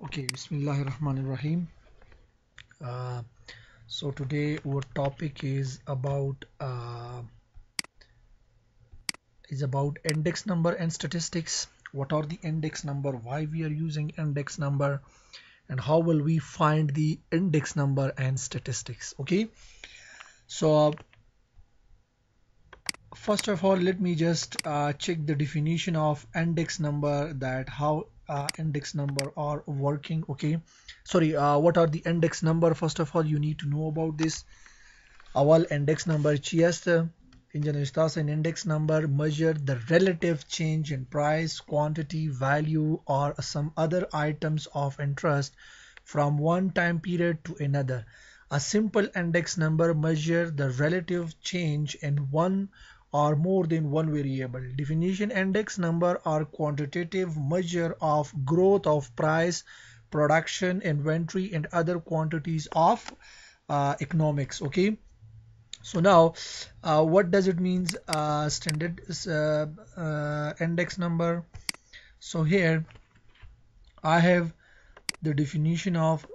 Okay, Bismillahirrahmanirrahim. Uh, so today our topic is about index number and statistics. What are the index number? Why we are using index number? And how will we find the index number and statistics? Okay. So first of all, let me just check the definition of index number, that how index number are working. Okay. Sorry. What are the index number? First of all, you need to know about this. اول index number چی است؟ اینجا نوشته است an index number measure the relative change in price, quantity, value or some other items of interest from one time period to another. A simple index number measure the relative change in one or more than one variable. Definition: index number are quantitative measure of growth of price, production, inventory and other quantities of economics. Okay. So now, what does it means standard index number? So here I have the definition of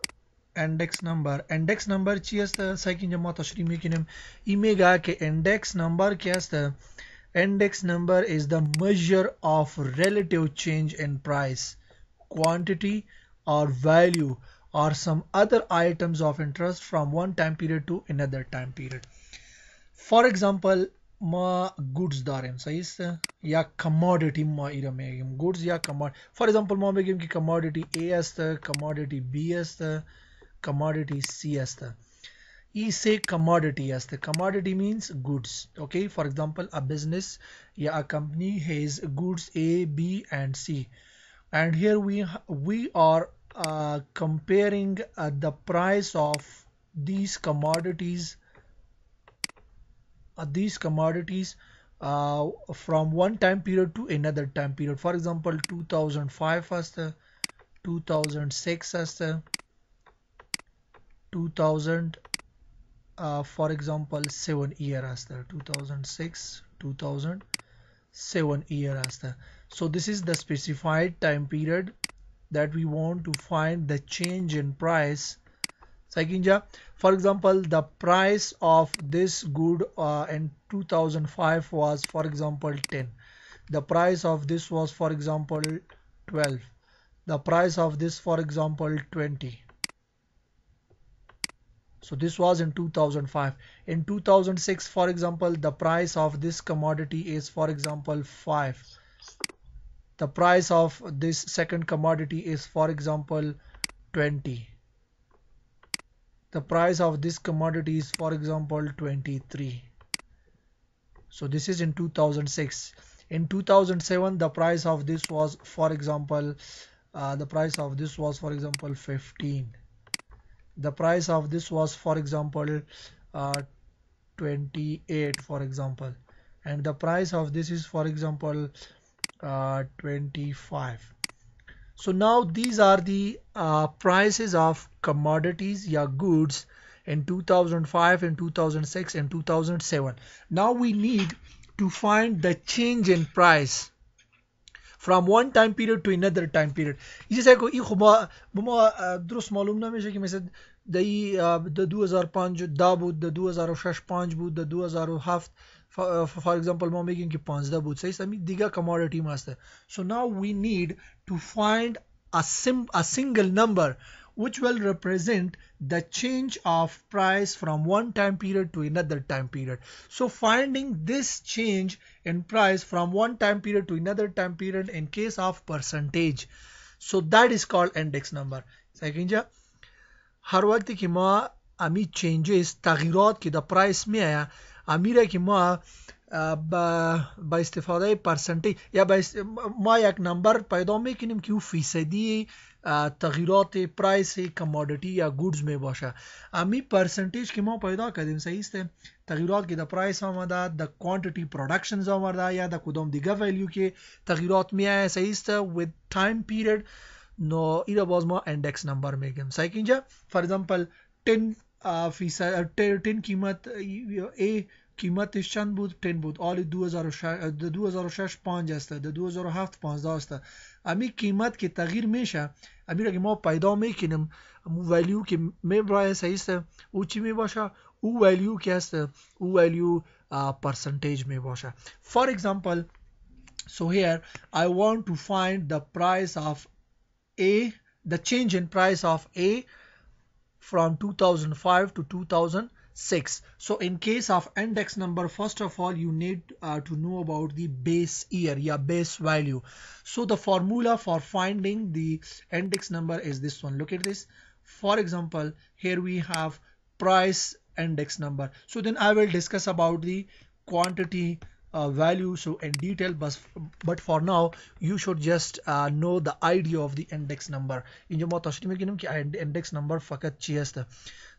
index number. Index number چی است؟ سعی اینجا ما تشریح میکنیم. این میگه که index number چی است؟ Index number is the measure of relative change in price, quantity or value or some other items of interest from one time period to another time period. فار اگزامپل ما گودز داریم، صحیح است، یا کمادیتی ما ایرا میگیم گودز یا کمادیتی. فار اگزامپل ما بگیم که کمادیتی A است، کمادیتی B است، کمادیتی C است. ای سه کمادیتی است. کمادیتی means goods. Okay, for example a business یا a company has goods A, B and C, and here we are comparing the price of these commodities from one time period to another time period. For example 2005 असतं, 2006 असतं, 2000 for example 7 year असतं, 2006 2007 year असतं. So this is the specified time period that we want to find the change in price. For example, the price of this good in 2005 was, for example, 10. The price of this was, for example, 12. The price of this, for example, 20. So this was in 2005. In 2006, for example, the price of this commodity is, for example, 5. The price of this second commodity is, for example, 20. The price of this commodity is, for example, 23. So this is in 2006. In 2007, the price of this was, for example, 15. The price of this was, for example, 28, for example, and the price of this is, for example, 25. So now these are the prices of commodities, yeah, goods in 2005 and 2006 and 2007. Now we need to find the change in price from one time period to another time period. یه کو این خب ما درست معلوم نمیشه که مثلا د 2005 دا بود، د 2006 5 بود، د 2007 for example ما میگیم که 15 بود. صحیح است، دیگه commodity ماسته. So now we need to find a single number which will represent the change of price from one time period to another time period. So finding this change in price from one time period to another time period in case of percentage, so that is called index number. Second, هر وقتی که ما امی چینجز تغییرات که در پرایس میایه امیره که ما با استفاده پرسنتیج یا ما یک نمبر پیدا میکنیم که او فیصدی تغییرات پرایس کمادیتی یا گودز می باشه. امی پرسنتیج که ما پیدا کردیم، صحیح است، تغییرات که در پرایس آمده، در کوانتیتی پروڈکشنز آمده یا در کدام دیگه ولیو که تغییرات میایه، صحیح است، with time period، نو ایره باز ما اندکس نمبر میگیم. صحیح که اینجا فار ایگزامپل 10 قیمت A قیمتش چند بود 10 بود آلی 2006 2006 5 است در 2007 15 است امی قیمت که تغییر میشه امی را که ما پیدا میکنیم امو ولیو که میبره صحیح است او چی میباشه او ولیو که است او ولیو percentage میباشه for example so here I want to find the price of A the change in price of A from 2005 to 2006. So in case of index number, first of all you need to know about the base year, yeah, base value. So the formula for finding the index number is this one. Look at this. For example, here we have price index number. So then I will discuss about the quantity value so in detail, but for now you should just know the idea of the index number. اینجا ما تشریح میکنیم که index number فقط چی است.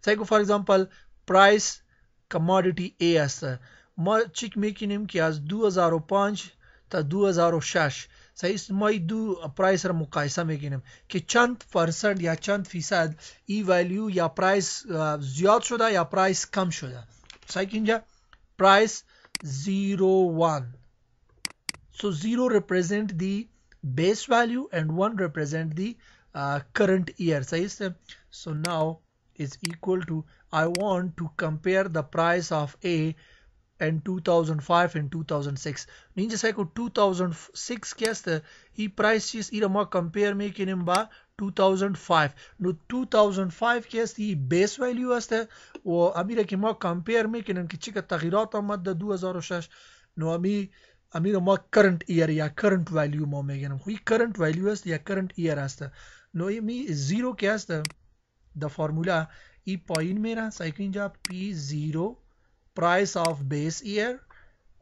for example price commodity A است ما چک میکنیم که از 2005 تا 2006 صحیح ما دو پرایس را مقایسه میکنیم که چند درصد یا چند فیصد ای ولیو یا پرایس زیاد شده یا پرایس کم شده. صحیح اینجا price 0 1 so 0 represent the base value and 1 represent the current year. So now is equal to I want to compare the price of A in 2005 and 2006. Ninja Psycho 2006 kesta e price is ira ma compare making ba 2005. No 2005 kesta e base value asta و امیر که ما کمپیر میکنیم که چی که تغییرات آمد در 2006 نو امیر ما current year یا current value ما میگیم خوی current value است یا current year است نو می زیرو که است the formula ای پایین میره سایکل اینجا P0 price of base year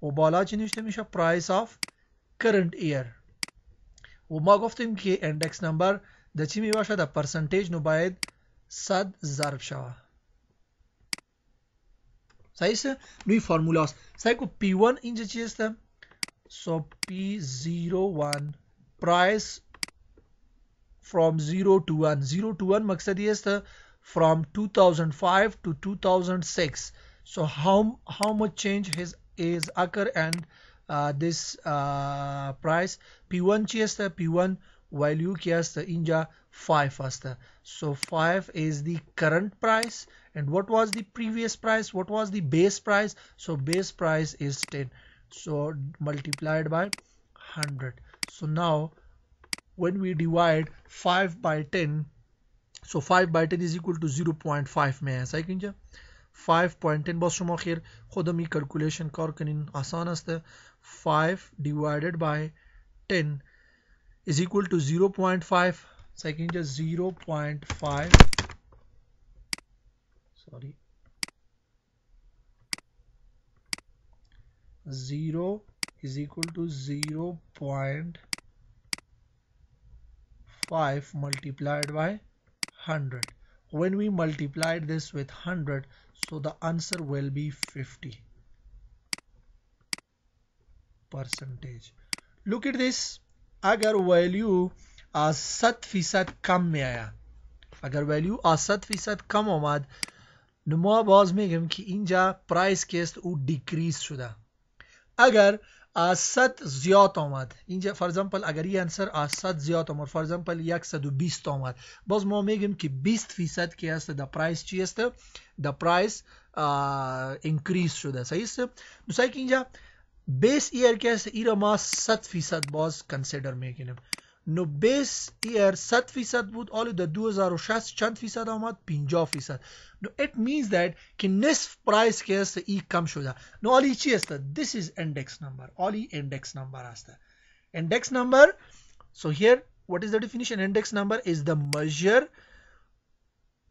و بالا چی نوشته میشه price of current year و ما گفتیم که index number د چی میباشه د percentage نو باید 100 ضرب شوه صحیح است نوی فرمولا است صحیح کو P1 اینجا چی است so P01 price from 0 to 1 0 to 1 مقصد یہ است from 2005 to 2006 so how much change is occur and this price P1 چی است P1 value کی است اینجا 5 است so 5 is the current price and what was the previous price what was the base price so base price is 10 so multiplied by 100 so now when we divide 5 by 10 so 5 by 10 is equal to 0.5 में है सही किंजा 5.10 बस شما خیر خودم این calculation کار کنین آسان است 5 divided by 10 is equal to 0.5 सही Kinza 0.5 sorry 0 is equal to 0.5 multiplied by 100 when we multiplied this with 100 so the answer will be 50 percentage look at this अगर value 7% कम में आया अगर value 7% come آمد نما باز میگم که اینجا پرایس که است او دیکریز شده اگر 100 زیاد آمد اینجا فور ایگزامپل اگر این انسر 100 زیاد آمد فور ایگزامپل 120 آمد باز ما میگیم که 20% که است د پرایس چی است د پرایس انکریز شده صحیح است دوستای که اینجا بیس ایر که است ایرا ما 100% باز کنسیدر میکنیم نو بیس ایر 100% بود آلی در 2006 چند فیصد آمد 50% نو it means that که نصف پرایس که است ای کم شده نو آلی چی است this is index number آلی index number است index number so here what is the definition index number is the measure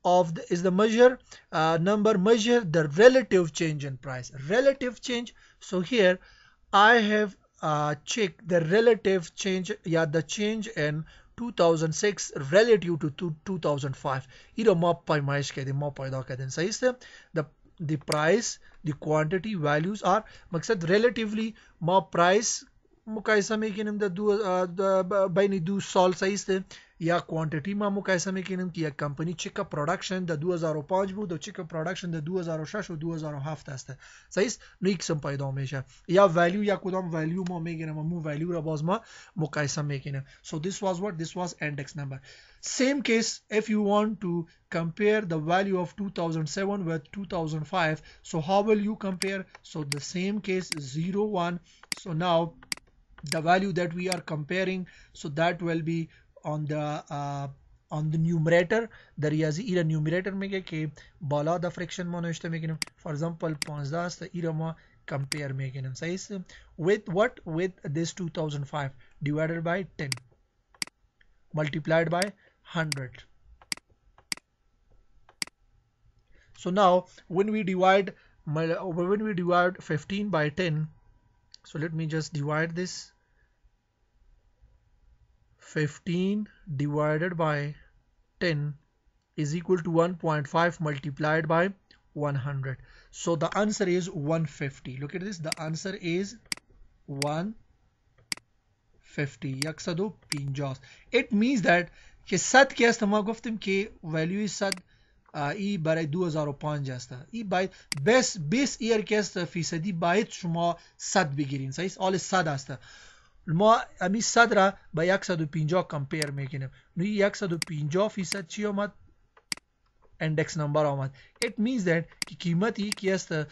of number measure the relative change in price relative change so here I have check the relative change the change in 2006 relative to 2005 इधर माप पैमाइश कहते माप पैदा कहते हैं सही से the price the quantity values are मकसद relatively माप price مقایسه میکنیم بین دو سال صحیح است. یا کوانتیتی ما مقایسه میکنیم که یک کمپانی چه که پروداکشن در 2005 بود و چه که پروداکشن در 2006 و 2007 است صحیح است. نو یک قسم پیدا میشه. یا ولیو یا کدام ولیو ما میگیریم و مو ولیو را باز ما مقایسه میکنیم. So this was what? This was index number. Same case if you want to compare the value of 2007 with 2005. So how will you compare? So the same case 0 1. So now the value that we are comparing, so that will be on the numerator. The ریاضی ایرا numerator میگه که بالا د فرکشن ما نوشته میگیم. For example 15 است ایرا ما compare میگیم صحیح است. With what? With this 2005 divided by 10 multiplied by 100. So now when we divide 15 by 10, so let me just divide this. 15 divided by 10 is equal to 1.5 multiplied by 100. So the answer is 150. Look at this. The answer is 150. 150. It means that که 100 که است ما گفتیم که value 100 ای برای 2005 است. ای باید بیس ایر که است فیصدی باید شما 100 بگیرین. صحیح است. آل 100 است. ما امی 100 را با 150 کمپیر میکنیم. نو 150% چی آمد؟ اندکس نمبر آمد. It means that که قیمتی که است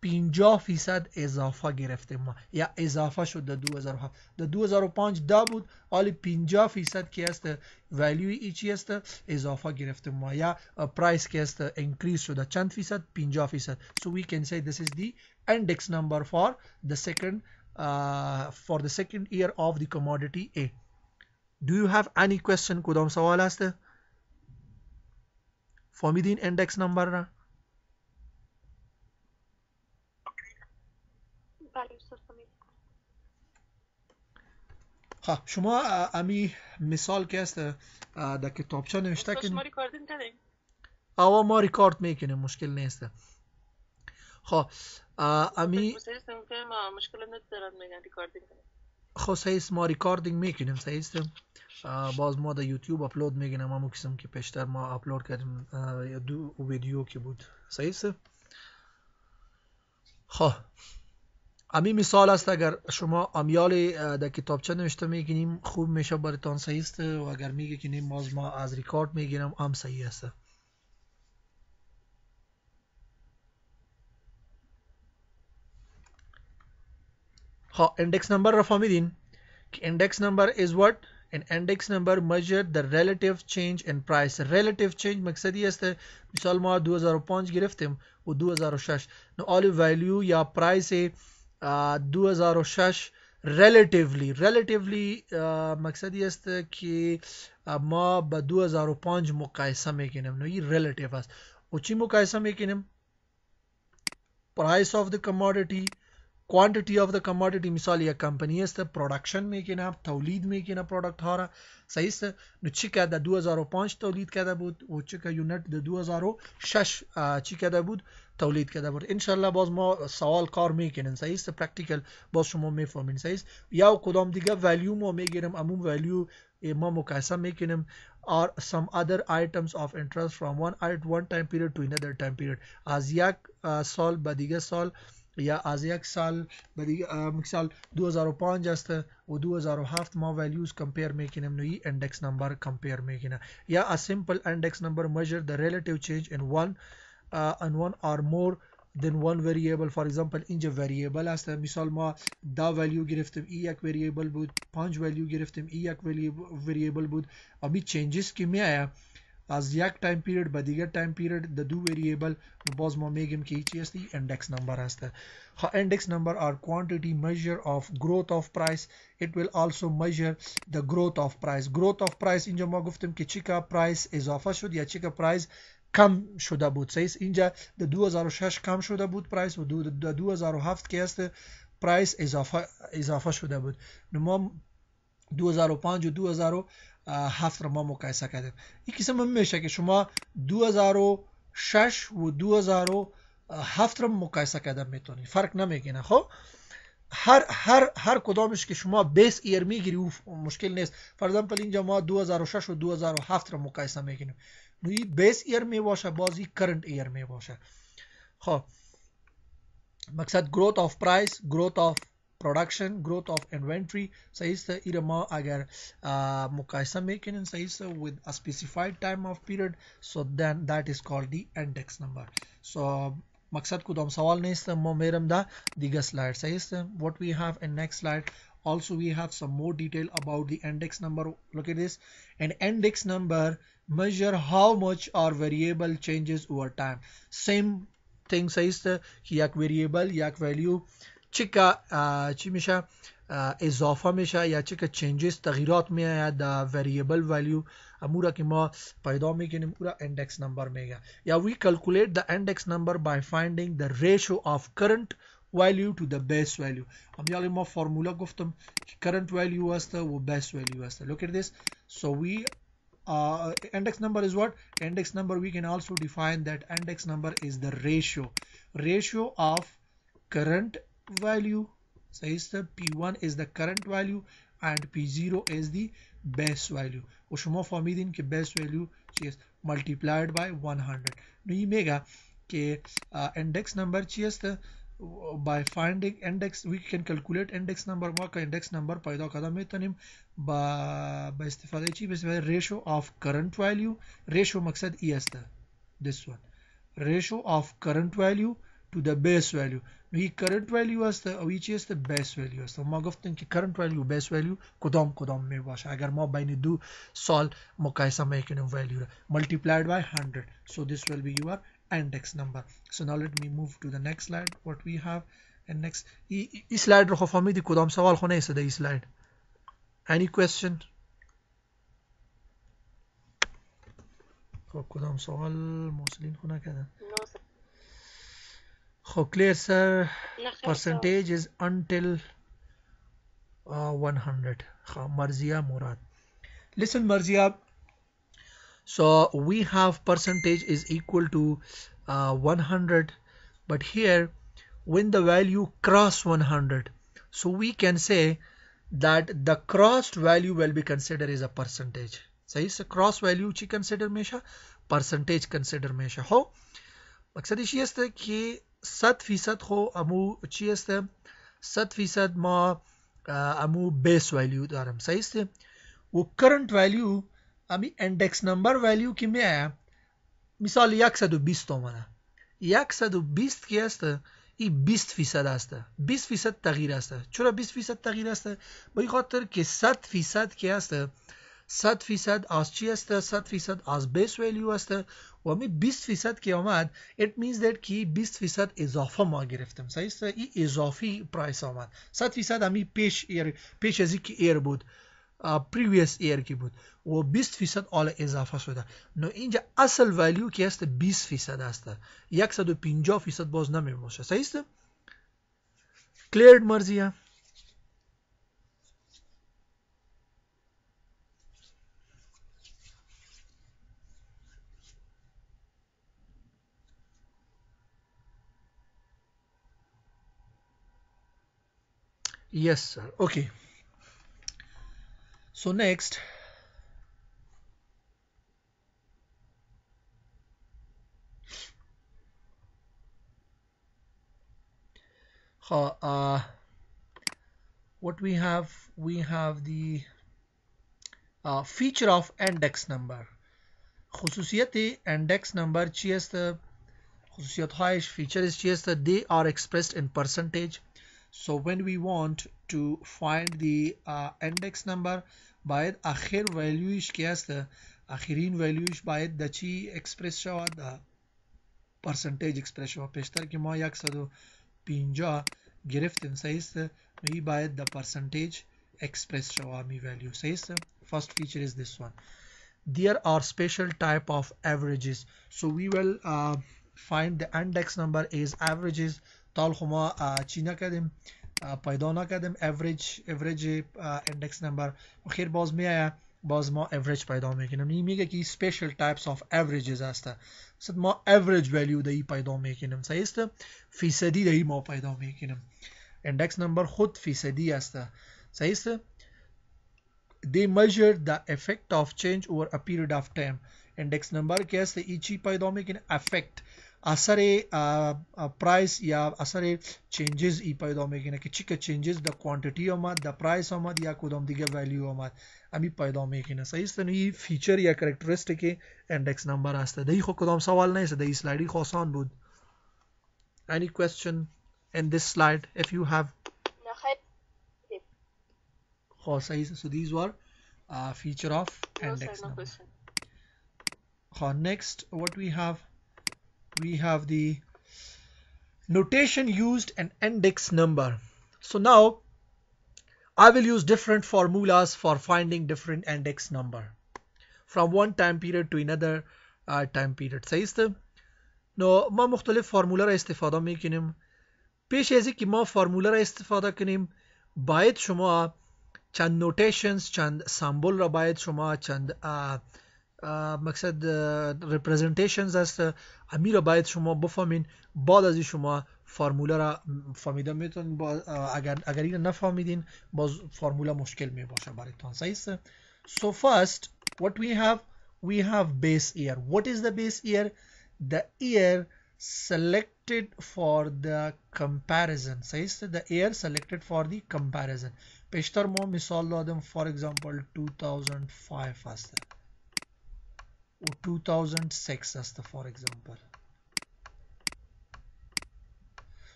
50% اضافه گرفتیم ما یا اضافه شد در 2007. در 2005 دا بود، حالی 50% که است ولیوی ای چی است اضافه گرفتیم ما یا پرایس که است انکریز شده چند فیصد؟ 50%. So we can say this is the index number for the second year of the commodity A. Do you have any question? کدام سوال است؟ فهمیدین index number را؟ ها شما امی مثال که است در کتابچه نوشته کنید. شما ریکاردینگ کردین؟ آوا ما ریکارد میکنیم، مشکل نیست. ها امی مشکل ندارم میگن ریکاردینگ کنیم. خب صحیح است، ما ریکاردینگ میکنیم صحیح است. باز ما در یوتیوب اپلود میکنیم همون قسم که پیشتر ما اپلود کردیم دو ویدیو که بود صحیح است. خب امی مثال است، اگر شما امیال در کتابچه نوشته میگینیم خوب میشه براتون صحیح است و اگر میگه که نیم باز ما از ریکارد میگیرم هم صحیح است. ها index number را فهمیدین که index number is what? An index number measure the relative change in price. Relative change مقصدی است مثال ما 2005 گرفتیم و 2006 نو all value یا پرایس 2006 relatively مقصدی است که ما با 2005 مقایسه میکنیم. نو این relative است و چی مقایسه میکنیم؟ price of the commodity, quantity of the commodity. مثال یک کمپانی است پروداکشن میکنه، تولید میکنه پروداکت ها را صحیح است. نو چی که در 2005 تولید کرده بود و چی که یونت در 2006 چی کرده بود تولید کرده بود. انشالله باز ما سوال کار میکنیم صحیح است، پرکتیکل باز شما میفهمین صحیح است. یا کدام دیگه ولیو ما میگیریم همون ولیو ما مقایسه میکنیم or some other items of interest from one time period to another time period. از یک سال به دیگه سال یا از یک سال به دیگه مثال 2005 است و 2007 ما values compare میکنیم نو این index number compare میکنه. یا a simple index number measure the relative change in one or more than one variable. For example اینجا variable است، مثال ما دا value گرفتیم ای یک variable بود، 5 value گرفتیم ای یک variable بود. امی changes که می آیا از یک time period به دیگر time period د دو variable باز ما میگیم که چی است؟ index number است. ها index number are quantity measure of growth of price. It will also measure the growth of price. Growth of price اینجا ما گفتیم که چی که price اضافه شد یا چی که price کم شده بود صحیح. اینجا در 2006 کم شده بود پرایس و در 2007 که است پرایس اضافه شده بود. نو ما 2005 و 2007 را ما مقایسه کردیم. این قسم هم میشه که شما 2006 و 2007 را مقایسه کردن میتونی، فرق نمیکنه. خب هر کدامش که شما بیس ایر میگیری او مشکل نیست. فرضاً اینجا ما 2006 و 2007 رو مقایسه میکنیم، نو این بیس ایر می باشه، بازی کرنٹ ایر می باشه. خب مقصد growth of price, growth of production, growth of inventory صحیح است. ایره ما اگر مقایسه میکنیم صحیح است with a specified time of period, so then that is called the index number. So مقصد کدام سوال نیست، ما میرم ده دیگه سلاید صحیح است. What we have in next slide, also we have some more detail about the index number. Look at this. An index number measure how much our variable changes over time. Same thing صحیح است که یک وریبل یک ولیو چه چی میشه اضافه میشه یا چه چینجز تغییرات میاد در وریبل ولیو، امورا که ما پیدا میکنیم اورا index number میگه. یا we calculate the index number by finding the ratio of current value to the base value. امیالی ما فرمولا گفتم که current value است و base value است. Look at this. So we index number is what? Index number, we can also define that index number is the ratio of current value. So P1 is the current value and P0 is the base value. و شما فهمیدین که base value چی است؟ multiplied by 100. نو این میگه که index number چی است؟ by finding index we can calculate index number. ما که index number پیدا کردن میتونیم با استفاده چی؟ با استفاده ratio of current value. ratio مقصد ای است، this one, ratio of current value to the base value. نو این current value است و این چی است؟ base value است. ما گفتیم که current value و base value کدام می باشه اگر ما بین دو سال مقایسه میکنیم value را multiplied by 100. So this will be your index number. So now let me move to the next slide. What we have and next این slide رو خب فهمیدی کدام سوال خونه است در این slide. Any question? خب کدام سوال موصلین خونه کردن؟ No, sir. خب clear sir. No, sir. Percentage is until 100. خب مرزیه مراد. Listen مرزیه. So we have percentage is equal to 100, but here when the value cross 100, so we can say that the crossed value will be considered as a percentage. صحیح سے cross value چی consider میشه؟ percentage consider میشه. خب مقصد چی است که 100% خو امو چی است؟ 100% ما امو base value دارم صحیح است. و current value امی index number value که میآیم مثال 120 تومانه. 120 که است این 20% است. 20% تغییر است. چرا 20% تغییر است؟ به این خاطر که 100% که است 100% از چی است؟ 100% از بیس ولیو است و امی 20% که آمد it means that که 20% اضافه ما گرفتم صحیح است. این اضافی پرایس آمد. 100% امی پیش از اینکه ایر بود previous year کی بود و 20% آل اضافه شده. نو اینجا اصل ولیو که است 20% است. 150% باز نمی باشه صحیح است. cleared مرزیه. Yes sir. Okay. So next what we have the feature of index number. خصوصیت index number چی است؟ خصوصیت هایش features چی است؟ they are expressed in percentage. So when we want to find the index number باید آخر ولیوش که است آخرین ولیوش باید د چی اکسپرس شود؟ د پرسنتیج اکسپرس شود. پیشتر که ما 150 گرفتیم صحیح است، می باید د پرسنتیج اکسپرس شود می ولیو صحیح است. First feature is this one. There are special type of averages. So we will find the index number is averages. طال خما چی نکردیم پیدا نکردیم average index number و خیر باز میآید باز ما average پیدا میکنیم. این میگه که special types of averages هست. مثلا ما average value دهی پیدا میکنیم صحیح است، فیصدی دهی ما پیدا میکنیم. index number خود فیصدی است. صحیح است. they measure the effect of change over a period of time. index number که است ای چی پیدا میکنه؟ effect، اثر پرایس یا اثر چینجز ای پیدا میکنه که چی که چینجز در کوانتیتی آمد، در پرایس آمد یا کدام دیگه ولیو آمد، امی پیدا میکنه. صحیح است. این فیچر یا کاراکتریستیک ایندکس نمبر است. دی خو کدام سوال نیست، دی سلایدی خو آسان بود. any question in this slide if you have؟ خو صحیح است. so these were feature of index number. Next what we have the notation used in index number. So now I will use different formulas for finding different index number from one time period to another time period. صحیح است. نو ما مختلف فرموله را استفاده میکنیم. پیش از اینکه ما فرموله را استفاده کنیم باید شما چند نوتیشنز، چند سمبل را باید شما چند مقصد representations است امی را باید شما بفهمین. بعد از شما فرموله را فهمیده میتون. اگر این نفهمیدین باز فرموله مشکل می باشه برایتان. صحیح است. So first what we have base year. What is the base year? The year selected for the comparison. صحیح است. The year selected for the comparison. پیشتر ما مثال دادم for example 2005 است و 2006 است for example.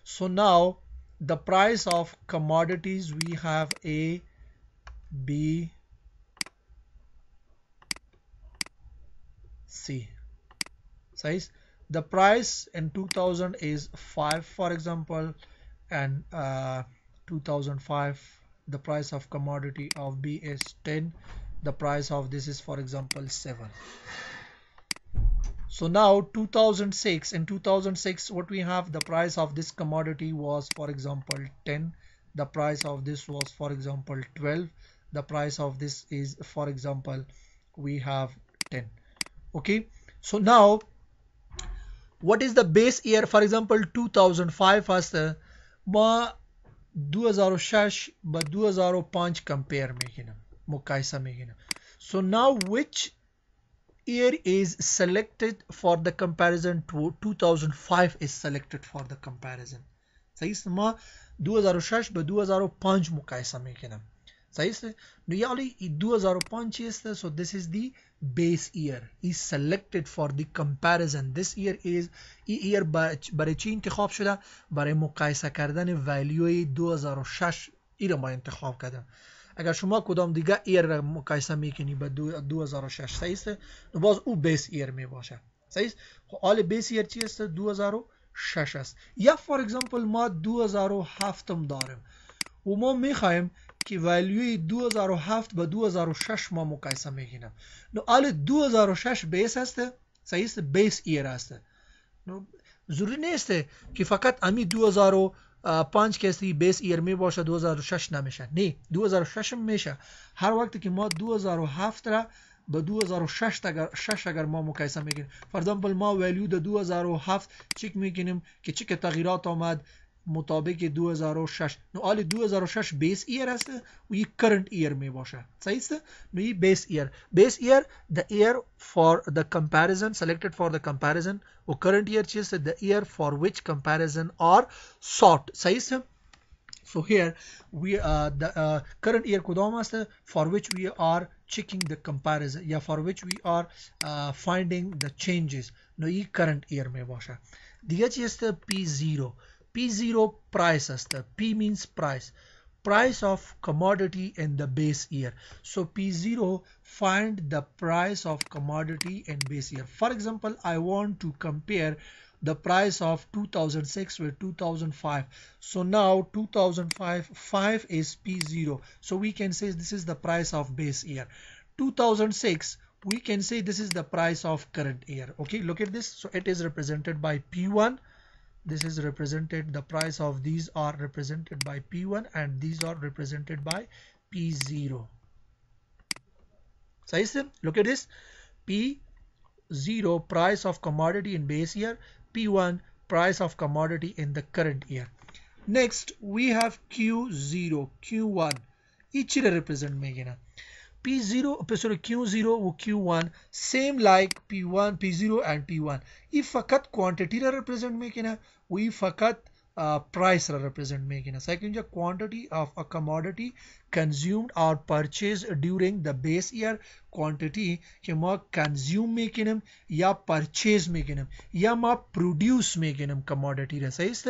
So now the price of commodities we have A, B, C. Size the price in 2000 is 5 for example, and 2005 the price of commodity of B is 10. The price of this is for example 7. So now 2006, in 2006 what we have, the price of this commodity was for example 10. The price of this was for example 12. The price of this is for example we have 10. Okay, so now what is the base year? For example 2005 است ما 2006 با 2005 compare میکنم، مقایسه میکنم. So now which year is selected for the comparison? to 2005 is selected for the comparison. صحیح است. ما 2006 به 2005 مقایسه میکنم. صحیح است. نو یعنی 2005 چی است؟ so this is the base year is selected for the comparison. This year is year برای چی انتخاب شده؟ برای مقایسه کردن ولیوی 2006 این را ما انتخاب کردم. اگر شما کدام دیگه ایر را مقایسه میکنی با 2006 صحیح است، باز او بیس ایر می باشه. صحیح است. خب حال بیس ایر چی است؟ 2006 است. یا فور اگزامپل ما 2007 هم داریم و ما میخوایم که ولیوی 2007 با 2006 ما مقایسه میکنیم. نو حال 2006 بیس است. صحیح است. بیس ایر است. نو ضروری نیست که فقط امی 2005 که استی بیس ایر می باشه 2006 نمیشه. نه 2006 میشه. هر وقت که ما 2007 را با 2006 اگر ما مقایسه میکنیم، فور ایگزامپل ما ولیو د 2007 چک میکنیم که چه تغییرات آمد مطابق 2006. نو حال 2006 بیس ایر است و یک کرنٹ ایر می باشه. صحیح است. نو این بیس ایر the year for the comparison selected for the comparison و current year چی است؟ the year for which comparison are sought. صحیح است. so here we the current year کدام است؟ for which we are checking the comparison یا for which we are finding the changes. نو این current year می باشه. دیگه چی است؟ P0. P0 price است. P means price of commodity in the base year. So P0 find the price of commodity in base year. For example, I want to compare the price of 2006 with 2005. So now 2005 is P0. So we can say this is the price of base year. 2006 we can say this is the price of current year. Okay, look at this. So it is represented by P1. This is represented, the price of these are represented by P1 and these are represented by P0. So look at this. P0 price of commodity in base year, P1 price of commodity in the current year. Next we have Q0 Q1 each represent میکنه P0 sorry Q0 و Q1 same like P1 P0 and P1 این فقط quantity را represent میکنه و این فقط price را represent میکنه سعی اینجا quantity of a commodity consumed or purchased during the base year quantity که ما consume میکنیم یا purchase میکنیم یا ما produce میکنیم commodity را صحیح است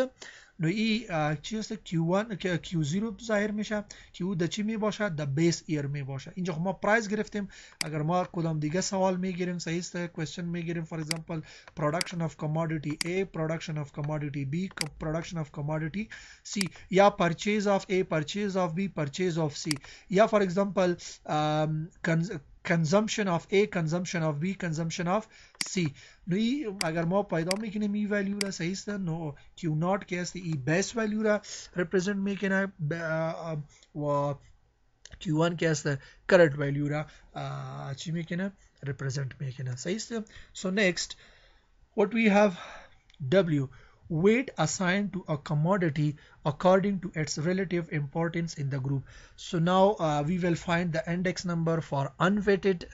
نو ای چی هست Q1 که Q0 ظاهر میشه Q د چی می باشه د بیس ایر می باشه اینجا ما پرایس گرفتیم اگر ما کدام دیگه سوال میگیریم صحیح است کوېسچن میگیریم فور ایگزامپل production of commodity A production of commodity B production of commodity C یا purchase of A purchase of B purchase of C یا for example consumption of A consumption of B consumption of C نو اگر ما پیدا میکنیم این ولیو را صحیح است نو Q0 که است این بیس ولیو را represent میکنه و Q1 که است current value را چی میکنه represent میکنه صحیح است so next what we have W weight assigned to a commodity according to its relative importance in the group so now we will find the index number for unweighted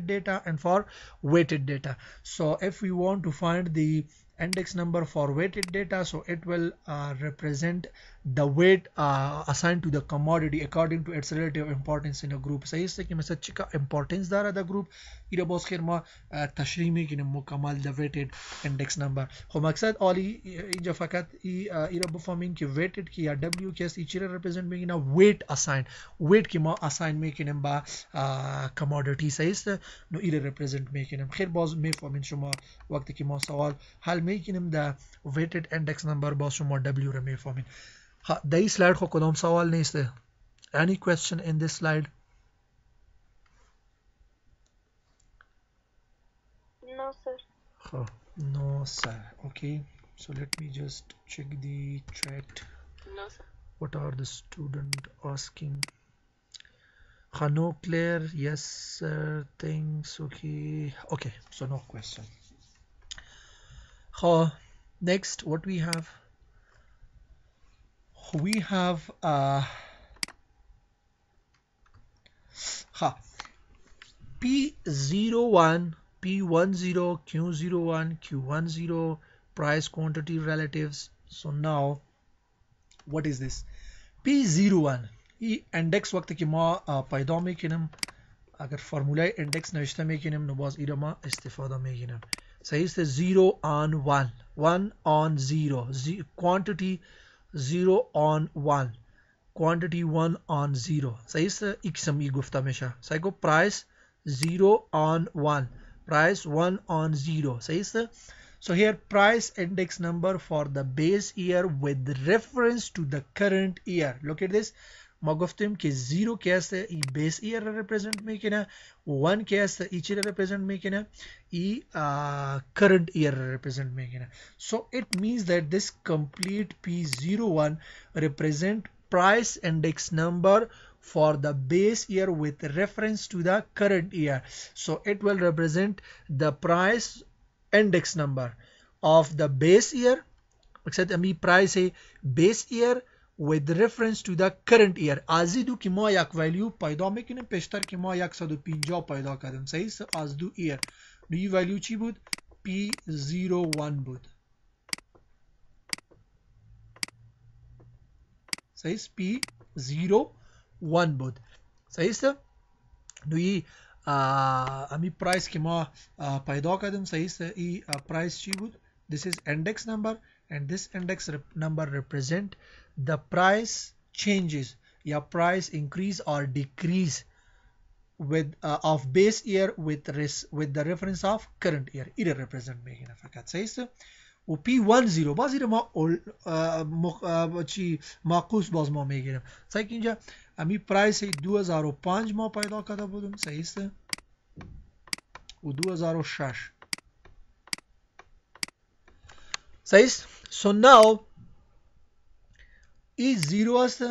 data and for weighted data so if we want to find the index number for weighted data so it will represent the weight assigned to the commodity according to its relative importance in a group صحیح است که مثلا چیکا importance داره در group ایره باز خیر ما تشریح میکنیم مکمل the weighted index number خب مقصد عالی اینجا فقط ایره بفهمین که weighted که یا W که است این چی را represent میکنه weight assigned weight که ما assign میکنیم با commodity صحیح است نو ایره represent میکنیم خیر باز میفهمین شما وقتی که ما سوال حل میکنیم the weighted index number باز شما W را میفهمین ها در این سلاید خب کدام سوال نیست any question in this slide No, sir. no sir okay so let me just check the chat No, sir. what are the student asking no clear yes sir thanks okay so no question next what we have P01 P10 Q01 Q10 price quantity relatives so now what is this P01 ये index वक्त की ما पैदा میکنیم اگر فرمولای index نوشته میکنیم نو باز ایره ما استفاده میکنیم صحیح است 0 on 1 1 on 0 quantity 0 on 1 quantity 1 on 0 صحیح است x هم گفته میشه صحیح گفت price 0 on 1 price 1 on 0 صحیح است so here price index number for the base year with reference to the current year look at this ما گفتیم که 0 که است ای base year را represent میکنه 1 که است ای چی را represent میکنه ای current year را represent میکنه so it means that this complete P01 represent price index number for the base year with reference to the current year so it will represent the price index number of the base year except ami price है base year with reference to the current year از دو که ما یک ولیو پیدا میکنیم پیشتر که ما 150 پیدا کردیم صحیح است از دو year این ولیو چی بود P01 بود صحیح است P01 بود صحیح است نوی امی پرایس که ما پیدا کردیم صحیح است ای پرایس چی بود this is index number and this index number represent the price changes या price increase or decrease with of base year with the reference of current year it represent میکنه فقط صحیح است و P10 باز این ما چی معکوس باز ما میگیریم صحیح که اینجا امی پرایس 2005 ما پیدا کرده بودیم صحیح است و 2006 صحیح است so now ای 0 است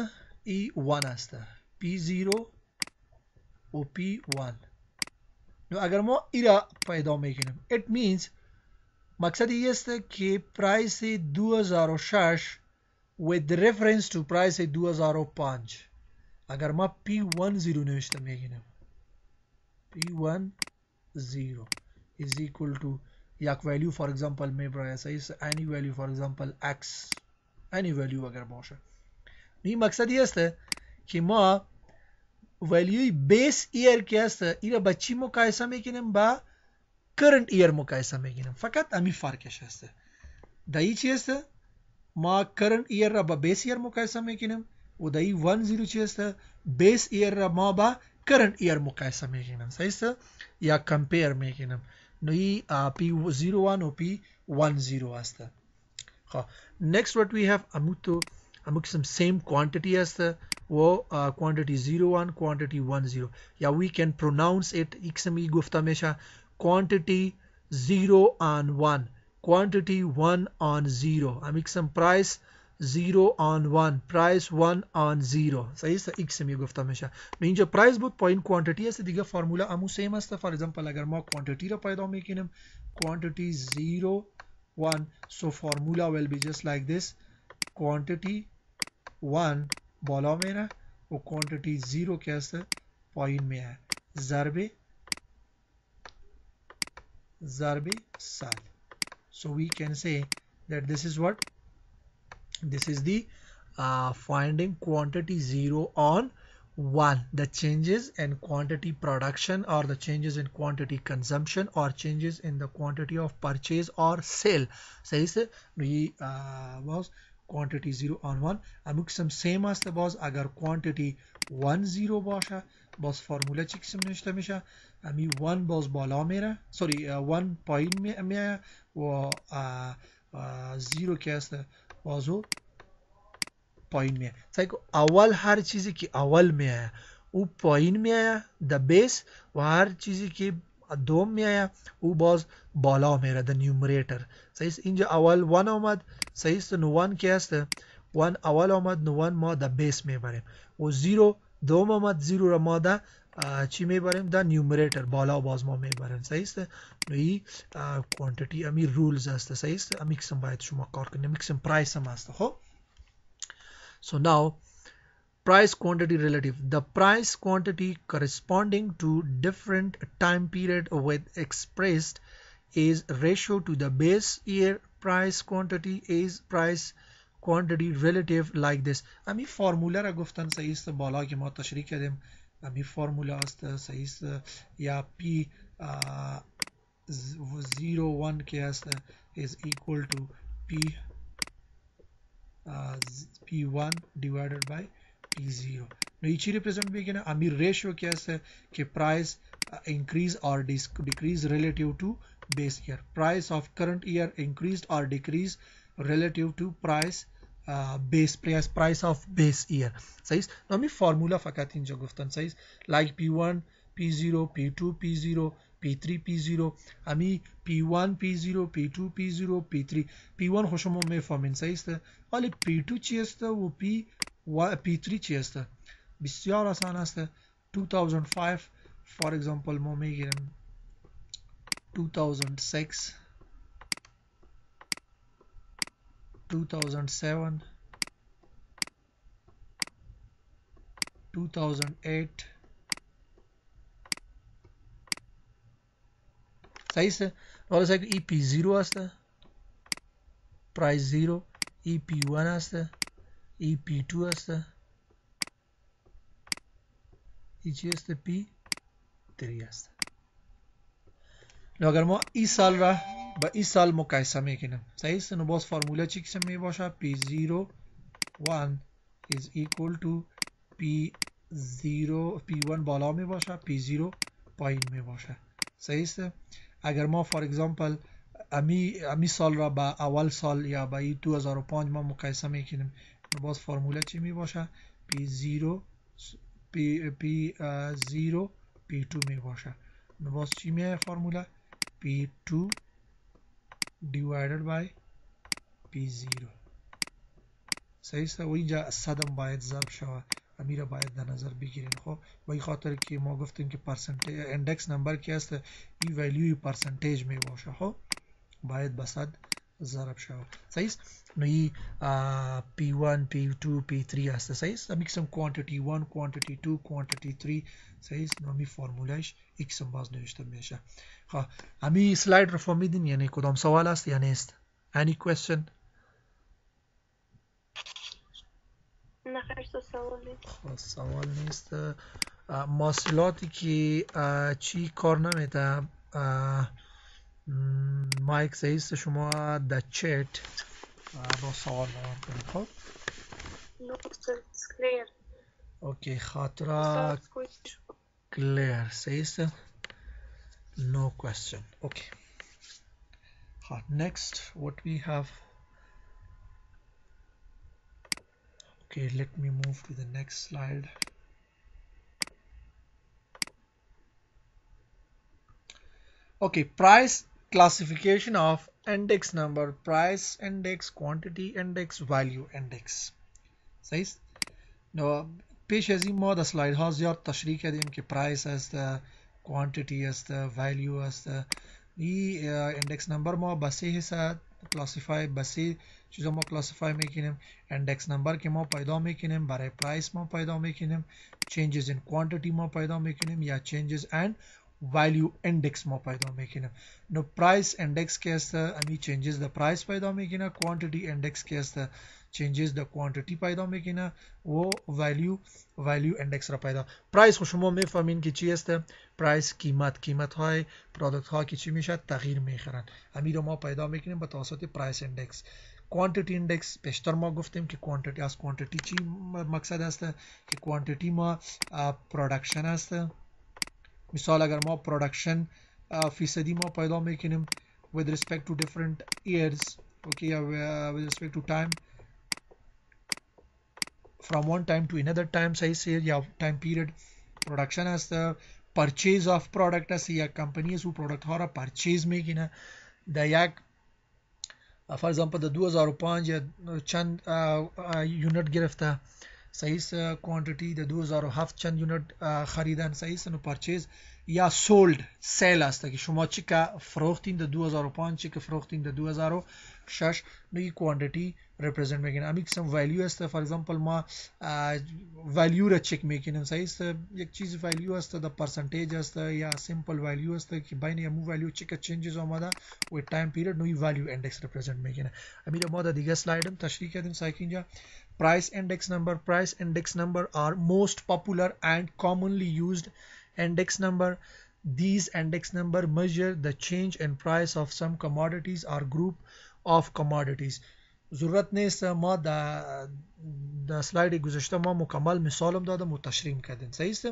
ای 1 است P0 و P1 نو اگر ما ای را پیدا میکنیم it means مقصد این است که پرایس 2006 with reference to price 2005 اگر ما P10 نوشته میگیرم P10 is equal to یک value for example میبره any value for example x any value اگر باشه این مقصد هسته که ما ولیوی بیس ایر که هسته ایره با چی مقایسه میکنیم با current year مقایسه میکنیم فقط امی فرقش هسته دایی چی هسته ما current year را با base year مقایسه میکنیم و دایی 10 چی هسته base year را ما با current year مقایسه میکنیم صحیح است یا compare میکنیم نوی P01 و P10 هسته خب next what we have اموک some same quantity هسته و quantity 01 quantity 10 یا we can pronounce it اکسمی گفته میشه quantity 0 on 1 quantity 1 on 0 اموک some price 0 on 1 price 1 on 0 صحیح است اکسمی گفته میشه اینجا price بود پایین quantity هست دیگه فرمولا امو سیم است for example اگر ما quantity را پیدا میکنیم quantity 0 1 so formula will be just like this quantity 1 بالا میره و quantity 0 که هست پایین میره ضرب 100 so we can say that this is what this is the finding quantity 0 on 1 the changes in quantity production or the changes in quantity consumption or changes in the quantity of purchase or sale صحیح است باز quantity 0 on 1 اموک سم سیم است باز اگر quantity 1 0 باشه باز فرموله چی قسم نوشته میشه امی 1 باز بالا میره سوری 1 پایین میره و 0 که است بازو پایین میه اول هر چیزی که اول میه او پایین میه د بیس و هر چیزی که دوم میه او باز بالا میره د نیومریتر صحیح اینجا اول 1 آمد صحیح است نو 1 که است 1 اول آمد نو 1 ما د بیس میبریم و 0 دوم آمد 0 را ما د چی میبریم د نیومریتر بالا باز ما میبریم صحیح است نو این کوانتیتی امی رولز است صحیح است امی قسم باید شما کار کنید امی قسم پرایس هم است خب So now price quantity relative the price quantity corresponding to different time period with expressed is ratio to the base year price quantity is price quantity relative like this امی فرموله را گفتن صحیح است بالا که ما تشریح کردیم امی فرموله است صحیح است یا P 01 که است is equal to P1 divided by P0 نو این چی represent میکنه امی ریشیو که است که price increase or decrease relative to base year price of current year increased or decreased relative to price of base year صحیح نو امی فرمولا فقط اینجا گفتن صحیح like P1 P0 P2 P0 P3 P0 امی P1 P0 P2 P0 P3 P1 خو شما میفهمین صحیح است ولی P2 چی است و P3 چی است بسیار آسان است 2005 for example ما میگیریم 2006 2007 2008 صحیح است حالا سعی ای پی 0 است پرایس 0 ای پی 1 است ای پی 2 است ای چی است پی 3 است اگر ما این سال را با این سال مقایسه میکنیم صحیح است نو باز فرموله چی قسم می باشه پی 0 1 is equal to پی 1 بالا می باشه پی 0 پایین می باشه صحیح است اگر ما فور ایگزامپل امی سال را با اول سال یا با 2005 ما مقایسه میکنیم باز فرموله چی می باشه پی 0 پی 0 پی 2 می باشه باز چی میه فرموله پی 2 divided by پی 0 صحیح است و اینجا صدم باید ضرب شود امیره باید در نظر بگیرین خب و این خاطر که ما گفتیم که پرسنتیج اندکس نمبر که است این ولیوی پرسنتیج می باشه خب باید به صد ضرب شود صحیح است. نو ای P1 P2 P3 هست صحیح است. امی قسم quantity 1 quantity 2 quantity 3 صحیح است. نو امی فرمولش ایکس باز نوشته میشه. خب امی سلاید رو فهمیدین یعنی کدام سوال است یا نیست؟ any question؟ نه خیر سوال نیست. خب سوال نیست. محصولاتی که چی کار نمیده مایک صحیح است. شما در چت با سوال بیان کنید. خب No sir, it's clear. اوکی خاطره Besides which, clear صحیح است. no question. okay next what we have. okay let me move to the next slide. okay price classification of index number, price index, quantity index, value index صحیح است. پیش از این ما در سلاید ها زیاد تشریح کردیم که پرایس است، کوانتیتی است، ولیو است. این اندکس نمبر ما به سه حصه کلاسیفای، به سه چیزا ما کلاسیفای میکنیم. اندکس نمبر که ما پیدا میکنیم برای پرایس ما پیدا میکنیم، چینجز این کوانتیتی ما پیدا میکنیم یا چینجز ان value index ما پیدا میکنیم. نو پرایس اندکس که است امی چینجز در پرایس پیدا میکنه، کوانتیتی اندکس که است چینجز در کوانتیتی پیدا میکنه و value index را پیدا. پرایس خو شما میفهمین که چی است. پرایس قیمت های پروداکت ها که چی میشه تغییر میخورن، امی رو ما پیدا میکنیم به توسط پرایس اندکس. کوانتیتی اندکس پیشتر ما گفتیم که کوانتیتی از کوانتیتی چی مقصد است که کوانتیتی ما پرودکشن است. مثال اگر ما پرودکشن فیصدی ما پیدا میکنیم with respect to different years, okay, with respect to time, from one time to another time صحیح سے یا time period. production است، purchase of product است یا کمپنی است و پروداکت ها را پرچیز میکنه. در یک فار ایگزامپل در 2005 چند یونت گرفته صحیح است، کوانتیتی در 2007 چند یونت خریدن صحیح است. نو پرچیز یا سولد سیل است که شما چی که فروختین در 2005 چی که فروختین در 2006 نو این کوانتیتی represent میکنه. امی قسم ولیو است. فار ایگزامپل ما ولیو را چک میکنیم صحیح است. یک چیز ولیو است در پرسنتیج است یا سیمپل ولیو است که بین یمو ولیو چی که چینجز آمده و تایم پیریود نو ولیو اندکس represent میکنه. امی را ما در دیگه سلاید هم تشریح کردیم سایک اینجا. price index number are most popular and commonly used index number. These index number measure the change in price of some commodities or group of commodities. ضرورت نیست ما در سلاید گذشته ما مکمل مثالم دادم و تشریح کردیم صحیح است.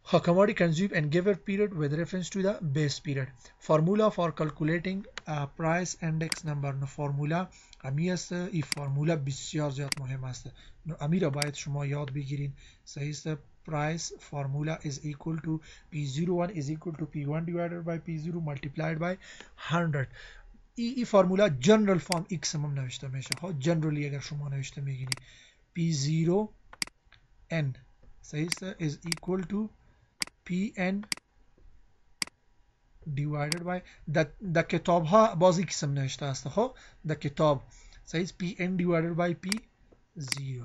A commodity consumed in given period with reference to the base period. Formula for calculating a price index number. نو فرمولا امی است. این فرمولا بسیار زیاد مهم است. نو امی را باید شما یاد بگیرین صحیح است. price formula is equal to P01 is equal to P1 divided by P0 multiplied by 100. این فرمولا جنرال فارم x هم نوشته میشه. ها جنرالی اگر شما نوشته میگیری P0 n صحیح است is equal to Pn divided by در کتاب ها بازی قسم نوشته است. خب در کتاب صحیح Pn divided by P0.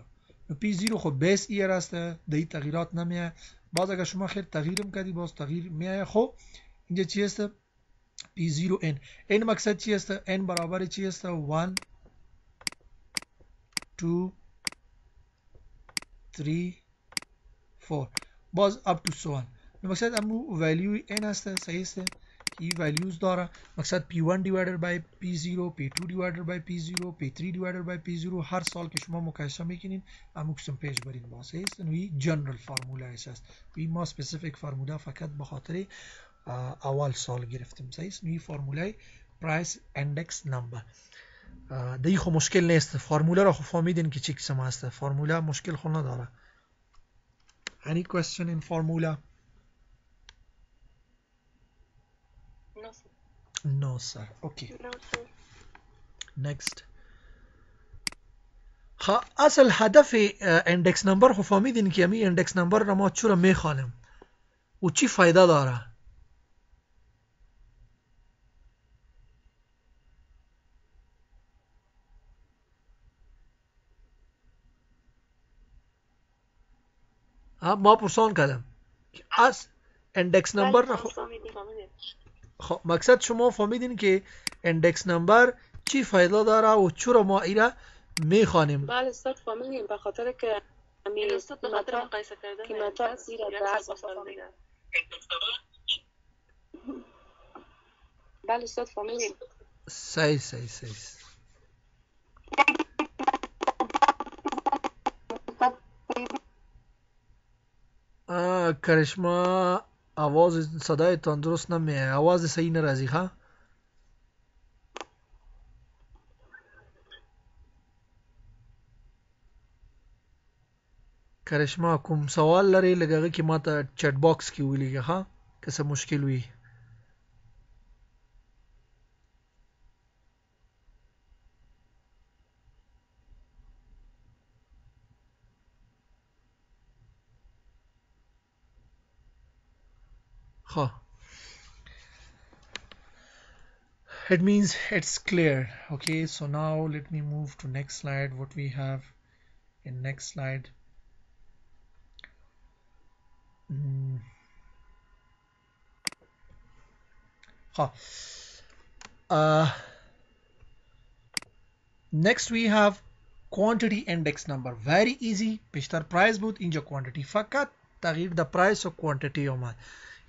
P0 خب بیس ایر است، در این تغییرات نمیه. باز اگر شما خیلی تغییرم کردی باز تغییر میایه. خب اینجا چی است؟ P0n. n مقصد چی است؟ n برابر چی است؟ 1 2 3 4 باز up to so on. مقصد امو ولیو n است صحیح است که این ولیوز داره. مقصد P1 divided by P0 P2 divided by P0 P3 divided by P0 هر سال که شما مقایسه میکنین امو قسم پیش برین با صحیح است. این جنرال فرمولا است. این ما اسپسیفیک فرمولا فقط به خاطر اول سال گرفتیم صحیح است. این فرمولای پرایس اندکس نمبر دیگه خو مشکل نیست. فرمولا را خو فهمیدین که چی قسم است. فرمولا مشکل خو نداره. Any question in formula? no sir. No sir. Okay. No sir. Next. اصل هدف اندکس نمبر خو فهمیدین که امی اندکس نمبر را ما چرا میخوانیم و چی فایده داره. ما پرسان کردم از اندکس نمبر بله فهمیدیم. خب مقصد شما فهمیدین که اندکس نمبر چی فایده داره و چرا ما ایره میخوانیم. بله استاد فهمیدیم به خاطر که استاد به خاطر مقایسه کردن قیمتا زیر درس فهمیدم. بله استاد فهمیدیم. صحیح. کرشما آواز صدایتان درست نمیاد، آواز صحیح نرازی ها. کرشما کوم سوال لري لګه کې ماته چټ باکس کې ویلېږه ها که څه مشکل وي. ها it means it's clear. Okay, so now let me move to next slide. What we have in next slide. Next we have quantity index number. Very easy. Pishtar price both inja quantity. Fakat تغيير the price of quantity or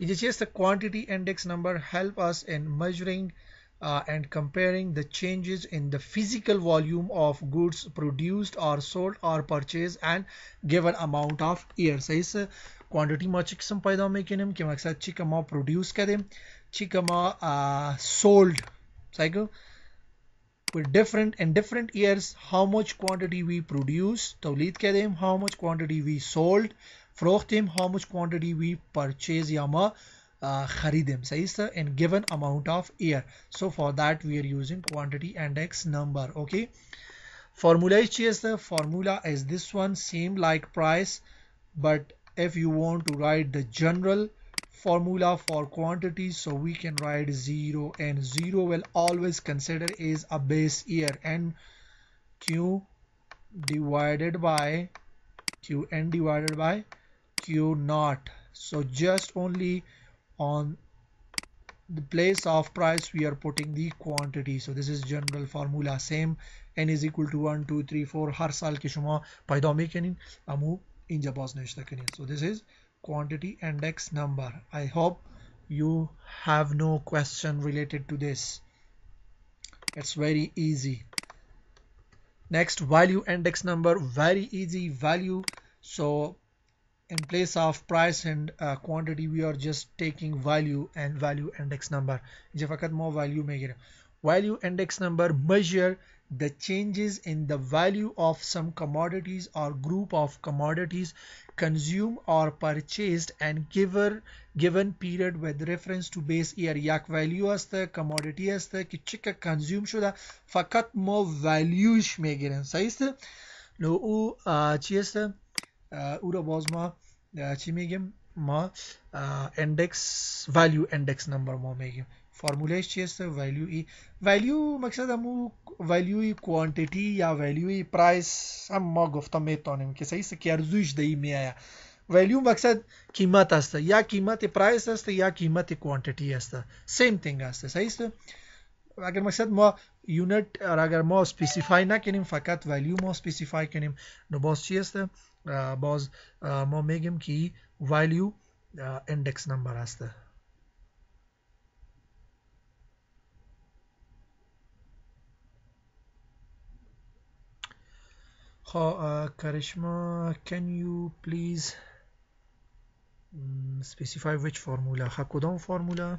just the quantity index number help us in measuring and comparing the changes in the physical volume of goods produced or sold or purchased and given amount of years. सही से quantity ما ची किस्म पैदा में किन्हें कि मकसद ची का मा produce करें ची का मा sold cycle with different years how much quantity we produce तौलीद करें how much quantity we sold فروختیم how much quantity we purchase या मा خریدیم सही से in given amount of year. So for that we are using quantity index number. Okay, formula is the formula is this one, same like price, but if you want to write the general formula for quantity, so we can write 0 and 0 will always consider is a base year and q divided by qn divided by q naught. So just only on the place of price we are putting the quantity. So this is general formula, same n is equal to 1 2 3 4 har saal ke shuma paida mekenin amu inja bas nishta kenin. So this is quantity index number. I hope you have no question related to this. It's very easy. Next, value index number. Very easy. Value, so in place of price and quantity we are just taking value and value index number. Value index number measure the changes in the value of some commodities or group of commodities consumed or purchased and given period with reference to base year. yak value است commodity است که چی که consume شده فقط ما valueش میگیریم. صحیح است؟ نو او چی است؟ او را باز ما چی میگیم؟ ما index value index number ما میگیم. فرمولش چی است؟ value مقصد همو value quantity یا value price هم ما گفتم میتونیم که صحیح است که ارزش دهی میآید. value مقصد قیمت است، یا قیمت price است یا قیمت quantity است، same thing است. صحیح است؟ اگر مقصد ما یونت اگر ما اسپسیفای نکنیم فقط value ما اسپسیفای کنیم نو باز چی است؟ باز ما میگیم که value index number است. Karishma, can you please specify which formula? کدام فرمولا؟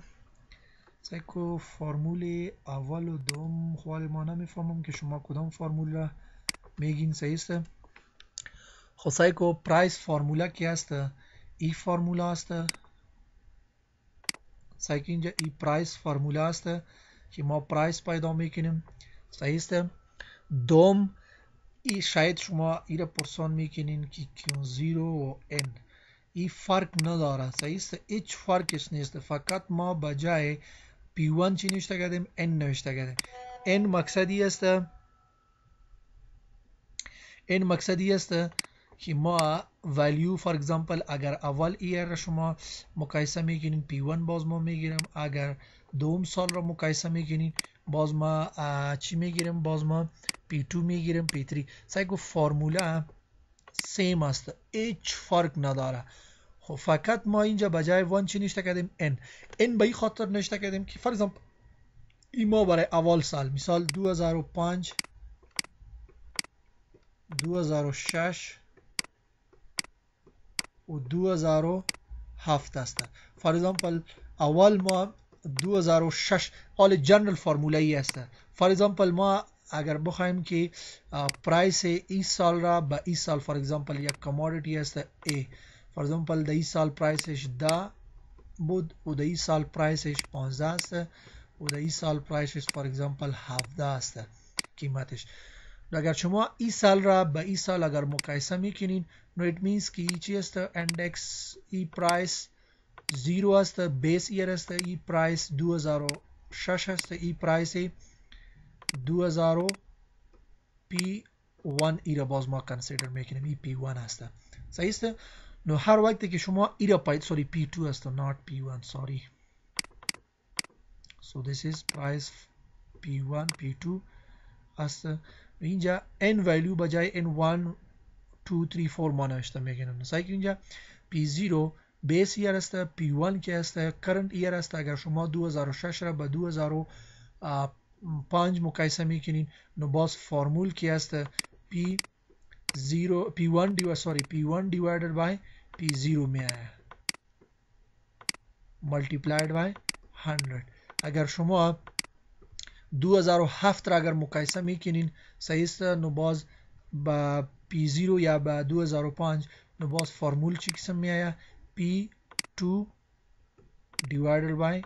سایکو فرمول اول و دوم خواهی ما نمیفهمم که شما کدام فرمولا میگین. صحیح است؟ خب سایکو پرایس فرمولا کی است؟ ای فرمولا است. سایکو اینجا ای پرایس فرمولا است که ما پرایس پیدا میکنیم. صحیح است؟ دوم ای شاید شما ای را پرسان میکنین که Q0 و N ای فرق نداره. صحیح است؟ هیچ فرقش نیست، فقط ما بجای P1 چی نوشته کردیم؟ N نوشته کردیم. N مقصدی است که ما value for example اگر اول ایار را شما مقایسه میکنین P1 باز ما میگیرم، اگر دوم سال را مقایسه میکنین باز ما چی میگیریم؟ باز ما P2 میگیریم، P3. سعی کو فرموله سیم است، هیچ فرق نداره. خب فقط ما اینجا بجای 1 چی نشته کردیم؟ n به این خاطر نشته کردیم که فار ایگزامپل این ما برای اول سال مثال 2005 2006 و 2007 است. فار ایگزامپل اول ما 2006 حال جنرال فرموله ای است. فار ایگزامپل ما اگر بخوایم که پرایس این سال را به این سال فار ایگزامپل یک کمودیتی است A، فار ایگزامپل در این سال پرایسش 10 بود و در این سال پرایسش 15 است و در این سال پرایسش فار ایگزامپل 17 است قیمتش. اگر شما این سال را به این سال اگر مقایسه میکنین نو ایت مینز که چی است؟ اندکس ای پرایس 0 است، بیس ایر است، ای پرایس 2006 است، ای پرایس 2000 P1 ای را باز ما کنسیدر میکنیم، ای P1 است. صحیح است؟ نو هر وقتی که شما ای را پاید سوری P2 است not P1 sorry. So this is price P1 P2 است. اینجا n value بجای n1 2 3 4 ما نوشته میکنم. صحیح که اینجا P0 بیس ایر است، P1 که است کرنٹ ایر است. اگر شما 2006 را به 2005 مقایسه میکنین نو باز فرمول که است P1 divided by P0 می آید multiplied by 100. اگر شما 2007 را اگر مقایسه میکنین صحیح است نو باز با P0 یا با 2005 نو باز فرمول چی قسم می آید P2 divided by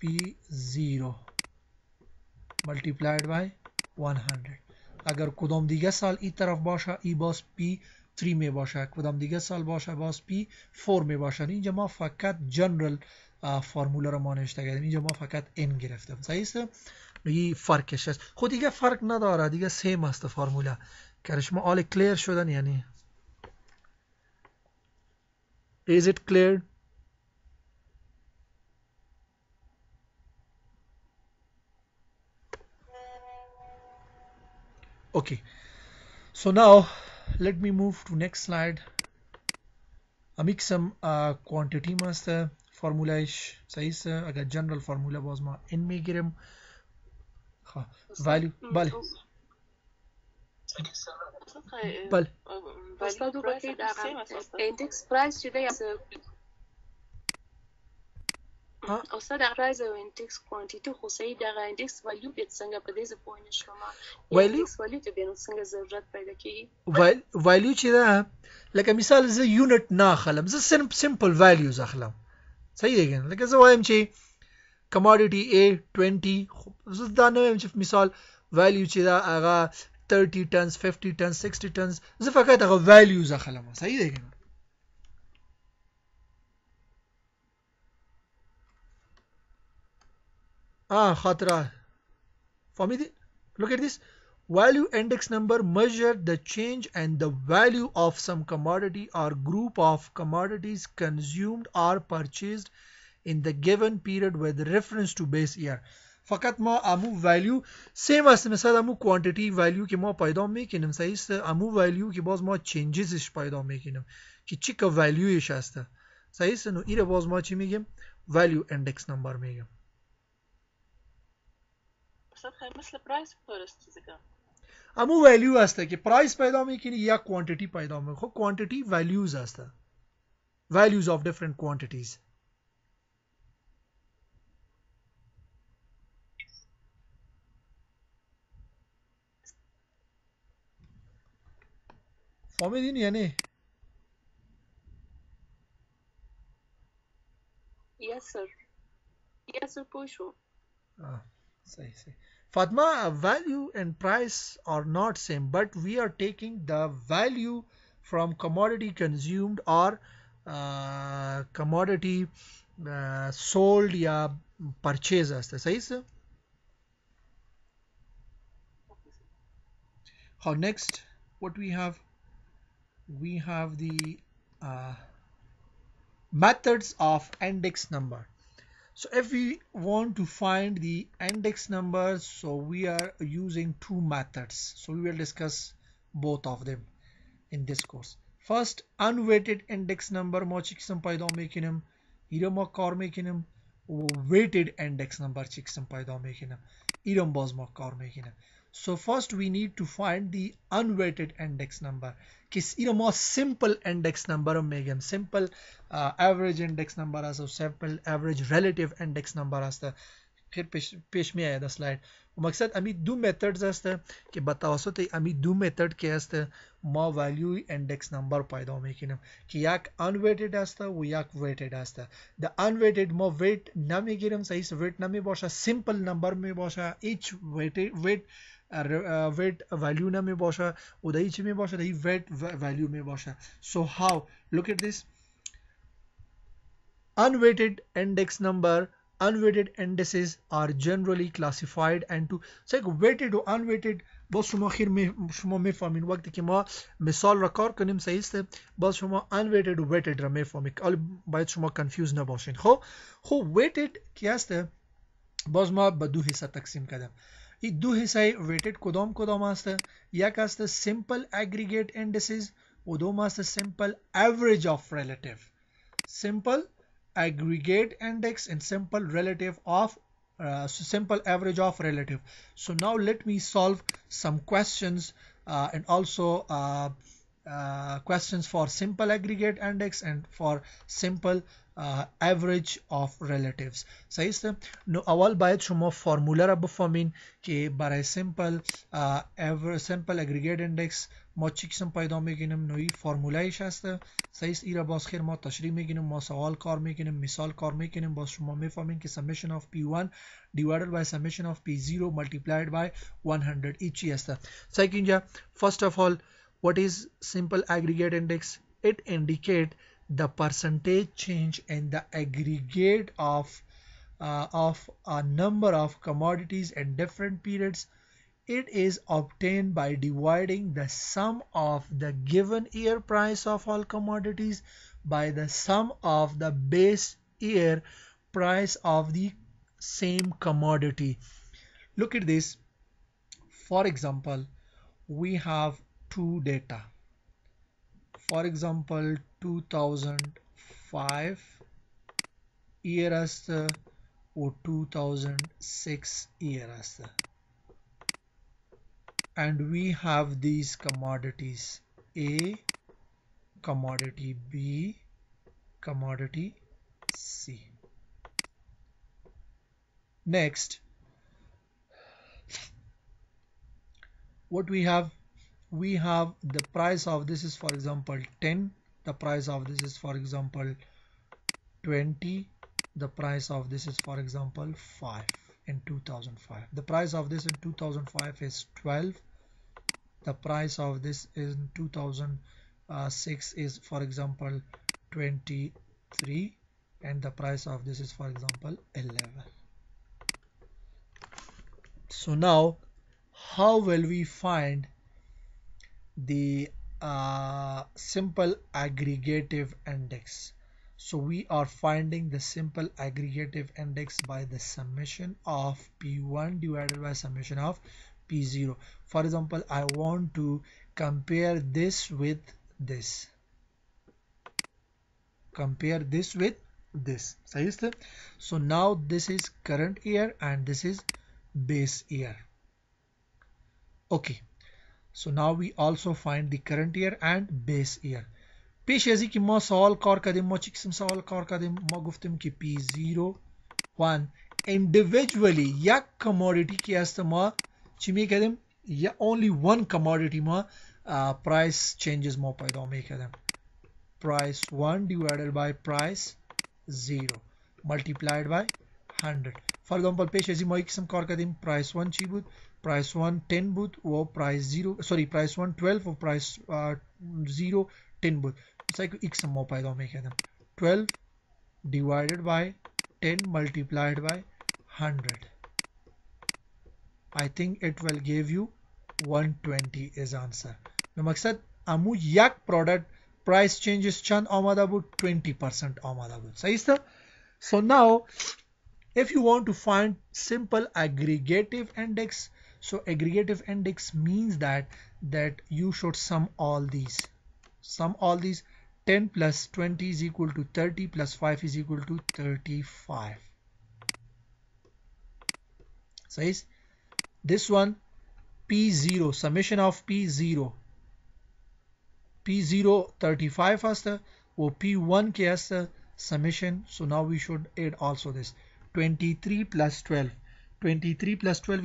P0 multiplied by 100. اگر کدام دیگه سال این طرف باشه ای باز P3 می باشه، کدام دیگه سال باشه باز P4 می باشه. اینجا ما فقط جنرال فرموله رو ما نوشته کردیم، اینجا ما فقط n گرفتیم. صحیح است؟ این فرقش است. خود دیگه فرق نداره، دیگه سیم است فرموله. که شما آل کلیر شدن یعنی is it clear؟ Okay, so now let me move to next slide. some quantity must formulaish صحیح است. اگر جنرال فرموله باز ما n میگیریم value بله بله استاد او بکی دقیقا اندکس پرایس شده یا استاد پرایس او اندکس کوانتیتی خو صحیح دغه اندکس ولیو بیت څنګه په دې ځ پوینټ شوما اندکس ولیو ته بینو څنګه ضرورت پیدا کی ولیو چې دا لکه مثال زه یونټ نه اخلم، زه سمپل ولیوز اخلم. صحیح دی کنه؟ لکه زه وایم چې کموډیټي A20 زه دا نه وایم چې مثال ولیو چې دا هغه 30 ټنز 50 ټنز 60 ټنز، زه فقط هغه ولیوز اخلم. صحیح دی کنه؟ خاطره فهمیدی؟ look at this value index number measure the change and the value of some commodity or group of commodities consumed or purchased in the given period with reference to base year. فقط ما امو value same است مثلا امو quantity value که ما پیدا میکنیم صحیح است، امو value که باز ما changesش پیدا میکنیم که چی که valueش است. صحیح است. نو ایره باز ما چی میگیم؟ value index number میگیم. مثل پرایس فرست دیگه امو ولیو است که پرایس پیدا میکنی یا کوانتیتی پیدا میکنی. خب کوانتیتی ولیوز است، values of different quantities. فهمیدین یا نه؟ yes sir پوشو صحیح. Fatma, value and price are not same, but we are taking the value from commodity consumed or commodity sold या purchase است. صحیح است. How next what we have we have the methods of index number. So if we want to find the index numbers, so we are using two methods. So we will discuss both of them in this course. First, unweighted index number mo chiksam payda mekinam, iram kar mekinam, weighted index number chiksam payda mekinam, iram bozma kar mekinam. So first we need to find the unweighted index number. Kis iramo simple index number megam, simple average index number as a simple average relative index number as the फिर पेश में आया था slide मकसद आम्ही दो methods असतं की बतावसो ते आम्ही दो मेथड के असतं मा व्हॅल्यू इंडेक्स नंबर पैदा मेकिन की याक अनवेटेड असतं व याक वेटेड असतं द अनवेटेड मा वेट ना मेकिरम सही से वेट ना में बॉशा सिंपल नंबर में बॉशा each weight weight value na में बॉशा उदई ची में बॉशा दही weight value में बॉशा so how look at this unweighted index number unweighted indices are generally classified into so weighted or unweighted بس شما میفهمین وقتی که ما مثال را کار کنیم صحیح است باز شما unweighted و weighted را میفهمید باید شما کنفیوز نباشین خب weighted کی است باز ما به دو حصه تقسیم کردم این دو حصه weighted کدام است یک است simple aggregate indices و دوم است simple average of relative simple aggregate index and simple relative of simple average of relative. So now let me solve some questions and also questions for simple aggregate index and for simple average of relatives. صحیح است نو اول باید شما فرموله را بفهمین که برای simple aggregate index ما چی قسم پیدا میگیریم نوعی فرمولهش هست صحیح است ایرا باز خیر ما تشریح میگیریم ما سوال کار میکنیم مثال کار میکنیم باز شما میفهمین که summation of p1 divided by summation of p0 multiplied by 100 ایچی هست صحیح اینجا first of all what is simple aggregate index it indicate the percentage change in the aggregate of a number of commodities in different periods. It is obtained by dividing the sum of the given year price of all commodities by the sum of the base year price of the same commodity. Look at this. For example, we have two data. For example, 2005 year असतं or 2006 year असतं. And we have these commodities A, commodity B, commodity C. Next, what we have the price of this is for example 10, the price of this is for example 20, the price of this is for example 5 in 2005. The price of this in 2005 is 12. The price of this in 2006 is for example 23 and the price of this is for example 11. So now how will we find the simple aggregative index? So we are finding the simple aggregative index by the summation of p1 divided by summation of p0. For example, I want to compare this with this. Compare this with this. So now this is current year and this is base year. Okay. So now we also find the current year and base year. پیش ازی که ما سوال کار کردیم ما چی قسم سوال کار کردیم ما گفتیم که P0 1 individually یک commodity کی است ما چی میکردیم یا only one commodity ما price changes ما پیدا میکردیم price 1 divided by price 0 multiplied by 100. For example پیش ازی ما یک قسم کار کردیم price 1 چی بود price 1 10 بود و price 0 sorry price 1 12 و price 0 10 بود مثلا که x ما پیدا میکردم 12 divided by 10 multiplied by 100. I think it will give you 120 is answer. No मकसद امو یک product price changes چند آمده بود 20% آمده بود. صحیح است. So now if you want to find simple aggregative index, so aggregative index means that you should sum all these 10 plus 20 is equal to 30 plus 5 is equal to 35. So this one P0 summation of P0 35 hasta or P1 ke hasta summation. So now we should add also this 23 plus 12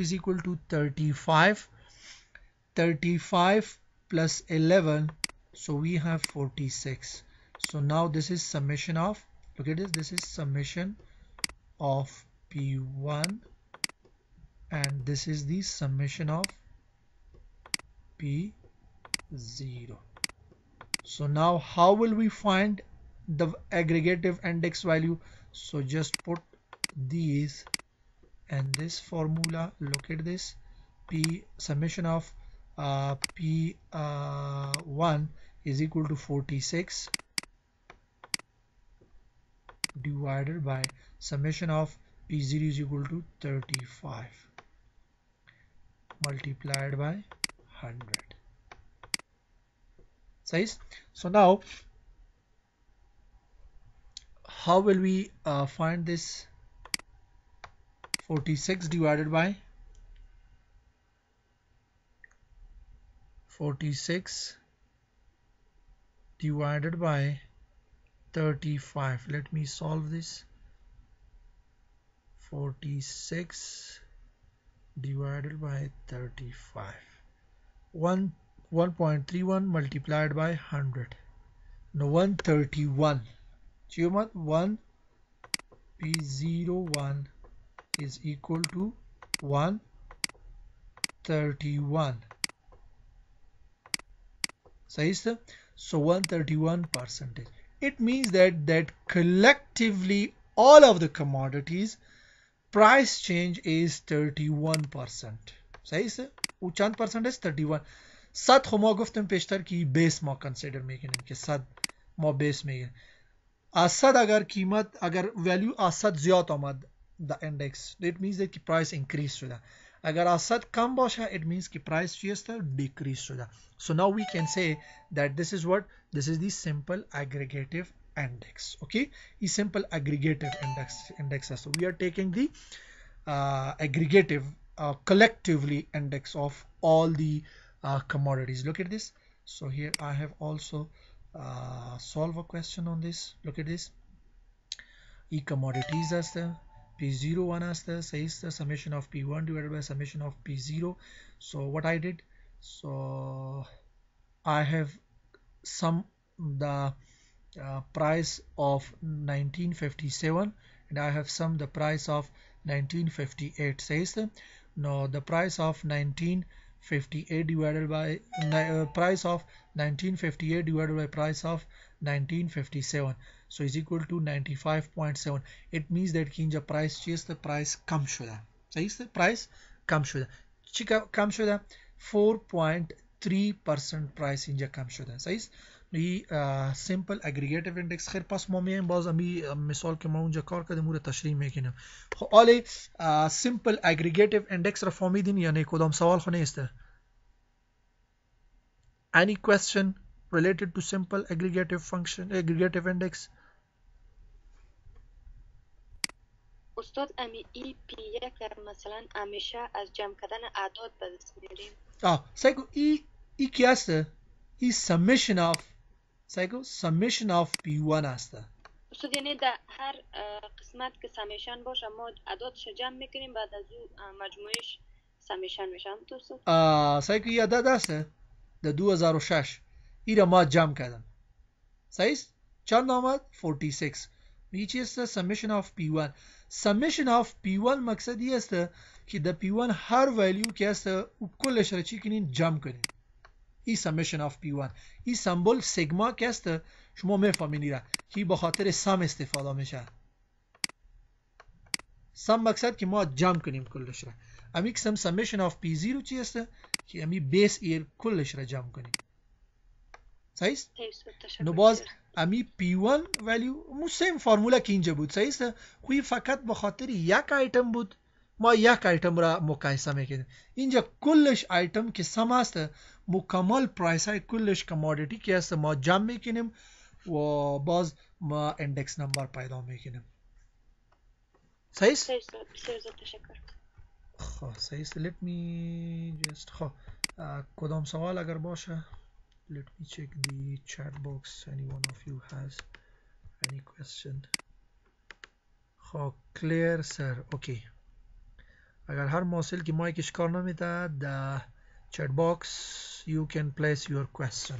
is equal to 35 plus 11, so we have 46. So now this is summation of, look at this is summation of P1 and this is the summation of P0. So now how will we find the aggregative index value? So just put these and this formula. Look at this, summation of P1 is equal to 46 divided by summation of P0 is equal to 35 multiplied by 100. So now how will we find this? 46 divided by 35. Let me solve this. 46 divided by 35. 1.31 multiplied by 100. Now 131. 1 P01 is equal to 131. So 131%. It means that collectively all of the commodities price change is 31%. صحیح است؟ او چند percent است؟ 31. 100 خب ما گفتم پیشتر که بیس ما کنسیدر میکنیم که 100 ما بیس میگیم. از 100 اگر ولیو از 100 زیاد آمد the index, it means that price increase شده. اگر از 100 کم باشه it means که price چی است؟ decrease شده. So now we can say that this is the simple aggregative index. Okay, a simple aggregative index. So we are taking the aggregative collectively index of all the commodities. Look at this. So here I have also solve a question on this. Look at this. E commodities as the P01 as the says the summation of P1 divided by summation of P0. So what I did, so I have sum the price of 1957 and I have summed the price of 1958. Says the now the price of 1958 divided by price of 1958 divided by price of 1957, so is equal to 95.7. it means that kinja price chase the price kam shuda. Sahi is the price kam shuda, chika kam shuda 4.3% price inja kam shuda. Sahi is simple aggregative index. خیر پس ما میایم باز امی مثال که ما اونجا کار کردیم اون رو تشریح میکنیم. خب حالا simple aggregative index را فهمیدین یا نه؟ کدام سوال خو نیست؟ Any question related to simple aggregative index? استاد امی ای پی یک مثلا همیشه از جمع کردن اعداد به دست میاریم. سایگو ای کی هسته؟ ای summation of summation of P1 هسته. استاد یعنی در هر قسمت که سمیشن باشه ما اعدادش جمع میکنیم بعد از اون مجموعش سمیشن میشه. همونطور استاد؟ سایگو ای عدد هسته در 2006 ای را ما جمع کردم. صحیح؟ چند آمد؟ 46. این چی است؟ summation of P1. summation of P1 مقصد این است که در P1 هر ولیو که است او کلش را چی کنین؟ جمع کنین. این summation of P1. این سمبل سیگما که است شما میفهمین را که به خاطر سم استفاده میشه. سم مقصد که ما جمع کنیم کلش را. امی قسم summation of P0 چی است که امی بیس ایر کلش را جمع کنیم. صحیح است. تشکر نو باز شیخ. امی P1 ولیو مو سیم فرمولا که اینجا بود. صحیح است. خوی فقط به خاطر یک آیتم بود ما یک آیتم را مقایسه میکنیم. اینجا کلش آیتم که سم است مکمل پرایس های کلش کمودیتی که است ما جمع میکنیم و باز ما اندکس نمبر پیدا میکنیم. صحیح است. بسیار زیاد تشکر. خب صحیح است. let me just خب کدام سوال اگر باشه let me check the chat box any one of you has any question. خب clear sir. okay. اگر هر موصل که مایکش کار نمیده the chat box you can place your question.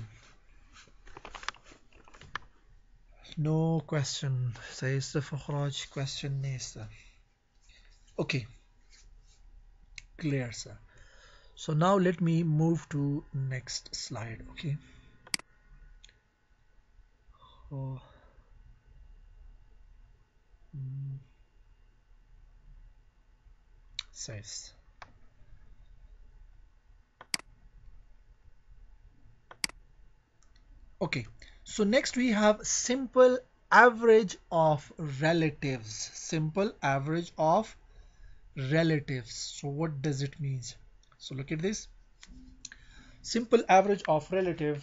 no question. صحیح است فخراج question نیست. okay. clear sir. So now let me move to next slide. okay. Oh. Says. Okay, so next we have simple average of relatives. Simple average of relatives. So what does it mean? So look at this. Simple average of relative.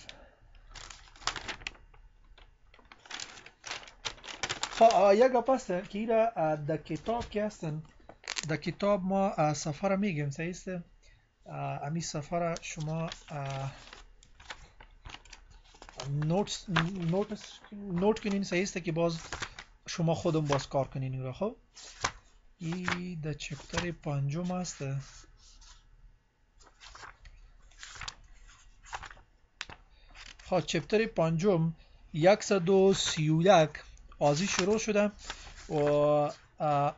یا گپاست که ایرا در کتاب که هستن در کتاب ما سفر میگیم. صحیح است. امی سفر شما نوت کنین. صحیح است که باز شما خودم باز کار کنین را. خب این در چپتر 5 است. خب چپتر 5 131 آزی شروع شده و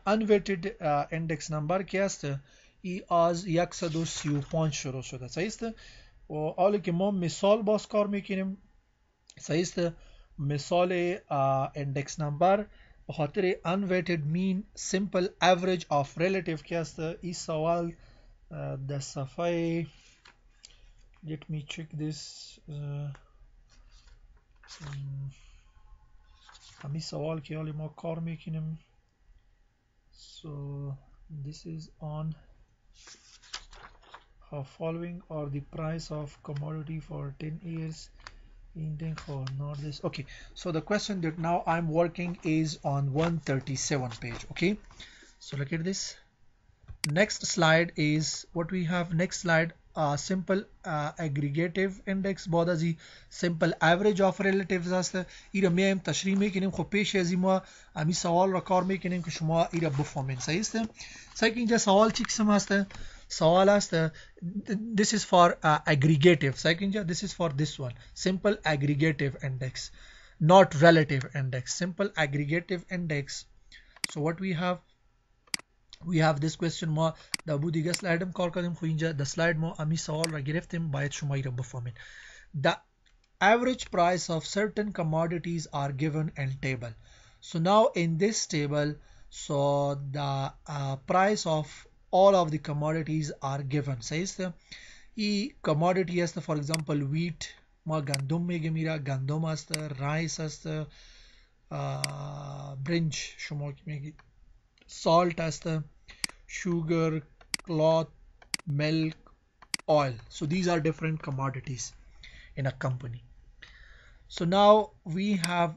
unweighted index نمبر که است ای از 135 شروع شده. صحیح است. و حالا که ما مثال باز کار میکنیم. صحیح است. مثال index نمبر به خاطر unweighted mean simple average of relative که است. این سوال در صفحه let me check this همین سوال که حالی ما کار میکنیم. So this is on following are the price of commodity for 10 years ending for not this. Okay, so the question that now I'm working is on 137 page. Okay, so look at this. Next slide is what we have. Next slide simple aggregative index بعد از simple average of relatives است. ایرا میایم تشریح میکنیم. خب پیش از این ما امی سوال را کار میکنیم که شما ایرا بفهمین. صحیح است. صحیح که اینجا سوال چی قسم است؟ سوال است this is for aggregative. صحیح که اینجا this is for this one simple aggregative index not relative index. Simple aggregative index. So what we have this question. ما در بود دیگه سلایدم کار کردیم. خب اینجا در سلاید ما امی سوال را گرفتیم. باید شما ایرا بفهمین. The average price of certain commodities are given in table. So now in this table, so the price of all of the commodities are given. صحیح است. ای commodity است. for example wheat ما گندم میگیم. میرا گندم است. رایس است. برنج شما میگید. salt است. sugar, cloth, milk, oil. So these are different commodities in a company. So now we have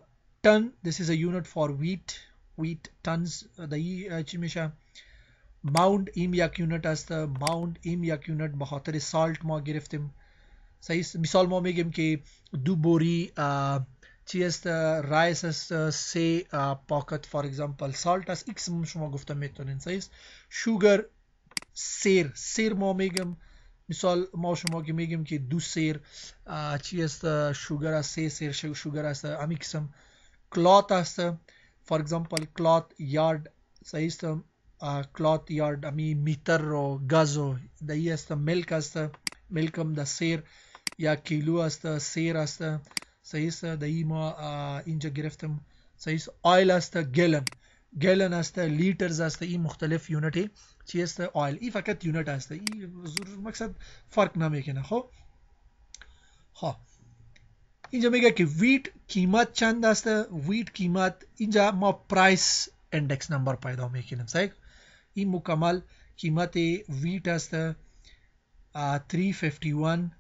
ton. This is a unit for wheat. Wheat tons. The چی میشه mound این یک یونت است. mound این یک یونت به خاطر salt ما گرفتیم. صحیح. مثال ما میگیم که دو بوری چی است رایس است 3 پاکت فور اگزامپل salt است x شما گفته میتونین. صحیح. شوگر سیر ما میگم. مثال ما شما که میگیم که دو سیر چی است شوگر است 3 سیر شوگر است امی قسم. کلات است فور اگزامپل کلات یارد. صحیح است. کلات یارد امی میتر و گازو دایی است. ملک است. ملکم د سیر یا کیلو است سیر است. صحیح است. دایی ما اینجا گرفتم. صحیح است. آیل است گلن است. لیترز است. این مختلف یونتی چی است آیل. این فقط یونت است. این مقصد فرق نمیکنه. خب اینجا میگه که ویت قیمت چند است. ویت قیمت اینجا ما پرایس اندکس نمبر پیدا میکنیم. صحیح این مکمل قیمت ویت است 351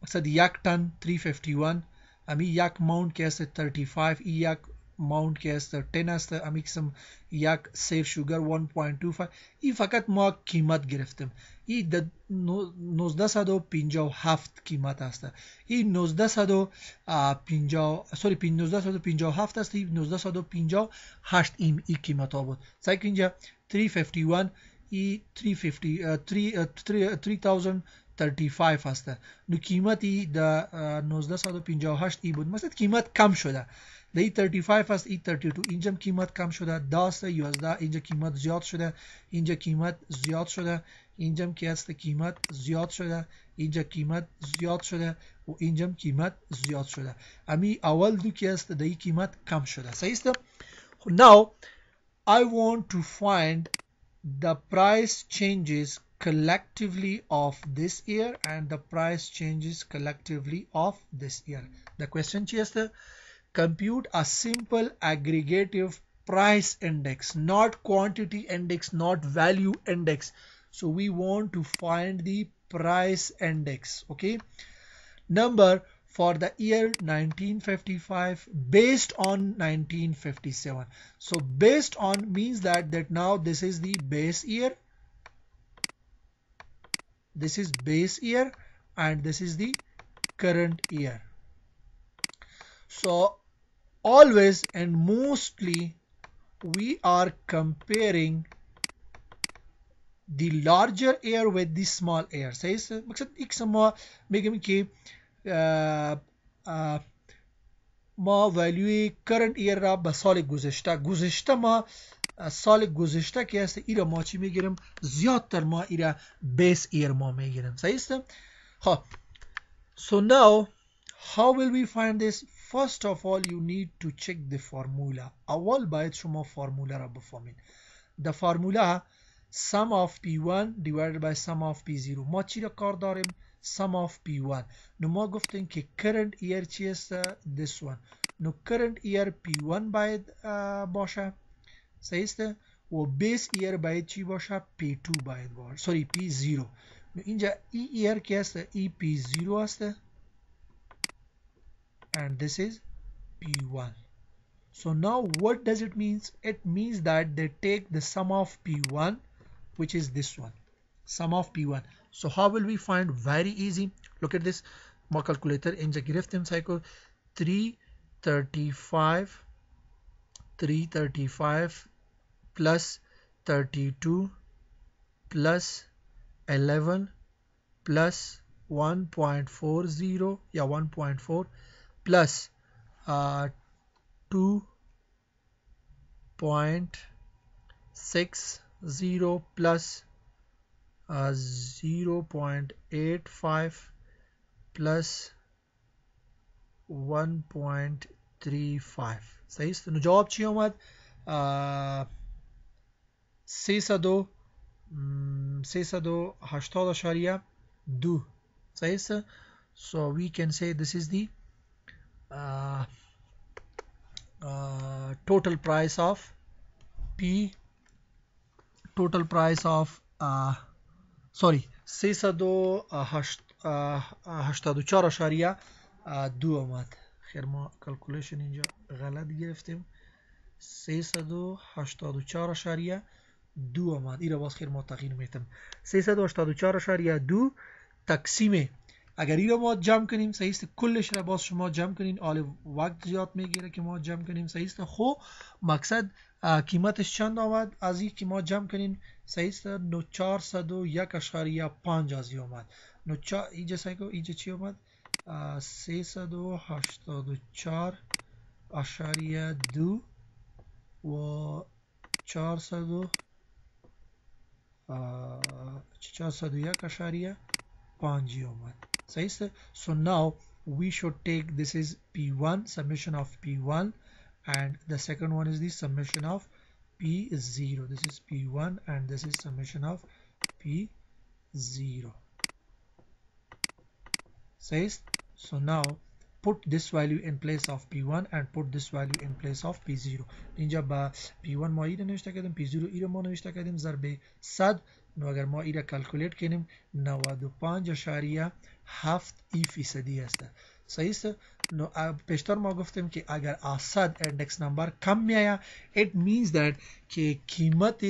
مقصد یک تن 351 امی یک ماونت که است 35 ای یک ماونت که است 10 است امی قسم یک سیف شوگر 1.25 این فقط ما قیمت گرفتیم. این 1957 قیمت است. این 1957 است. این 1958 این قیمت ها بود. صحیح که اینجا 351 ای 3035 است. نو قیمتی در 1958 ای بود. مثلا قیمت کم شده. در ای 35 است ای 32 اینجا قیمت کم شده. 10 است 11 اینجا قیمت زیاد شده. اینجا قیمت زیاد شده. اینجا که است قیمت زیاد شده. اینجا قیمت زیاد شده و اینجا قیمت زیاد شده. امی اول دو که است در ای قیمت کم شده. صحیح است. Now I want to find the price changes collectively of this year and the price changes collectively of this year. The question is compute a simple aggregative price index, not quantity index, not value index. So we want to find the price index. Okay, number for the year 1955 based on 1957. So based on means that now this is the base year, this is base year and this is the current year. So always and mostly we are comparing the larger year with the small year. صحیح است. مقصد ایک ما میگیم که ما ولیوی current year را به سال گذشته ما سال گذشته که است ایرا ما چی میگیریم زیادتر ما ایرا base year ما میگیریم. صحیح است. ها so now how will we find this? First of all you need to check the formula. اول باید شما فرموله را بفهمید. the formula sum of p1 divided by sum of p0. ما چی را کار داریم؟ sum of p1. نو ما گفتیم که current year چی است؟ this one. نو current year p1 باید باشه. صحیح است. و base year باید چی باشه؟ p2 باید باشه. سوری p0. نو اینجا ای year که است؟ ای p0 است. and this is p1. So now what does it mean? It means that they take the sum of p1 which is this one, sum of p1. So how will we find? Very easy. Look at this. My calculator اینجا گرفتیم سایکو 335 plus 32 plus 11 plus 1.40 yeah 1.4 plus 2.60 plus 0.85 plus 1.35. صحیح است. نو جواب چی اومد؟ 380.2. صحیح است. So we can say this is the total price of P, total price of sorry 384.2 آمد. خیر ما کلکولیشن اینجا غلط گرفتیم. 384.2 آمد. این رو باز خیر ما تغییر میتم. 384.2 تقسیم اگر این رو ما جمع کنیم صحیح است کلش رو باز شما جمع کنین آل وقت زیاد میگیره که ما جمع کنیم. صحیح است. خب مقصد قیمتش چند آمد از این که ما جمع کنیم؟ صحیح است. 401.5 از این آمد. اینجا صحیح کو اینجا چی آمد؟ 384.2 و 401.5 آمد. صحیح است. So now we should take this is P1 summation of P1 and the second one is the summation of P0. This is P1 and this is summation of P0. Says so now put this value in place of P1 and put this value in place of P0. اینجا با P1 ما ای رو نوشته کردیم، P0 ای رو ما نوشته کردیم ضرب 100. نو اگر ما ای را کلکولیت کنیم 95.7 ای فیصدی است. صحیح است؟ نو پیشتر ما گفتیم که اگر از 100 اندکس نمبر کم میآید it means that که قیمت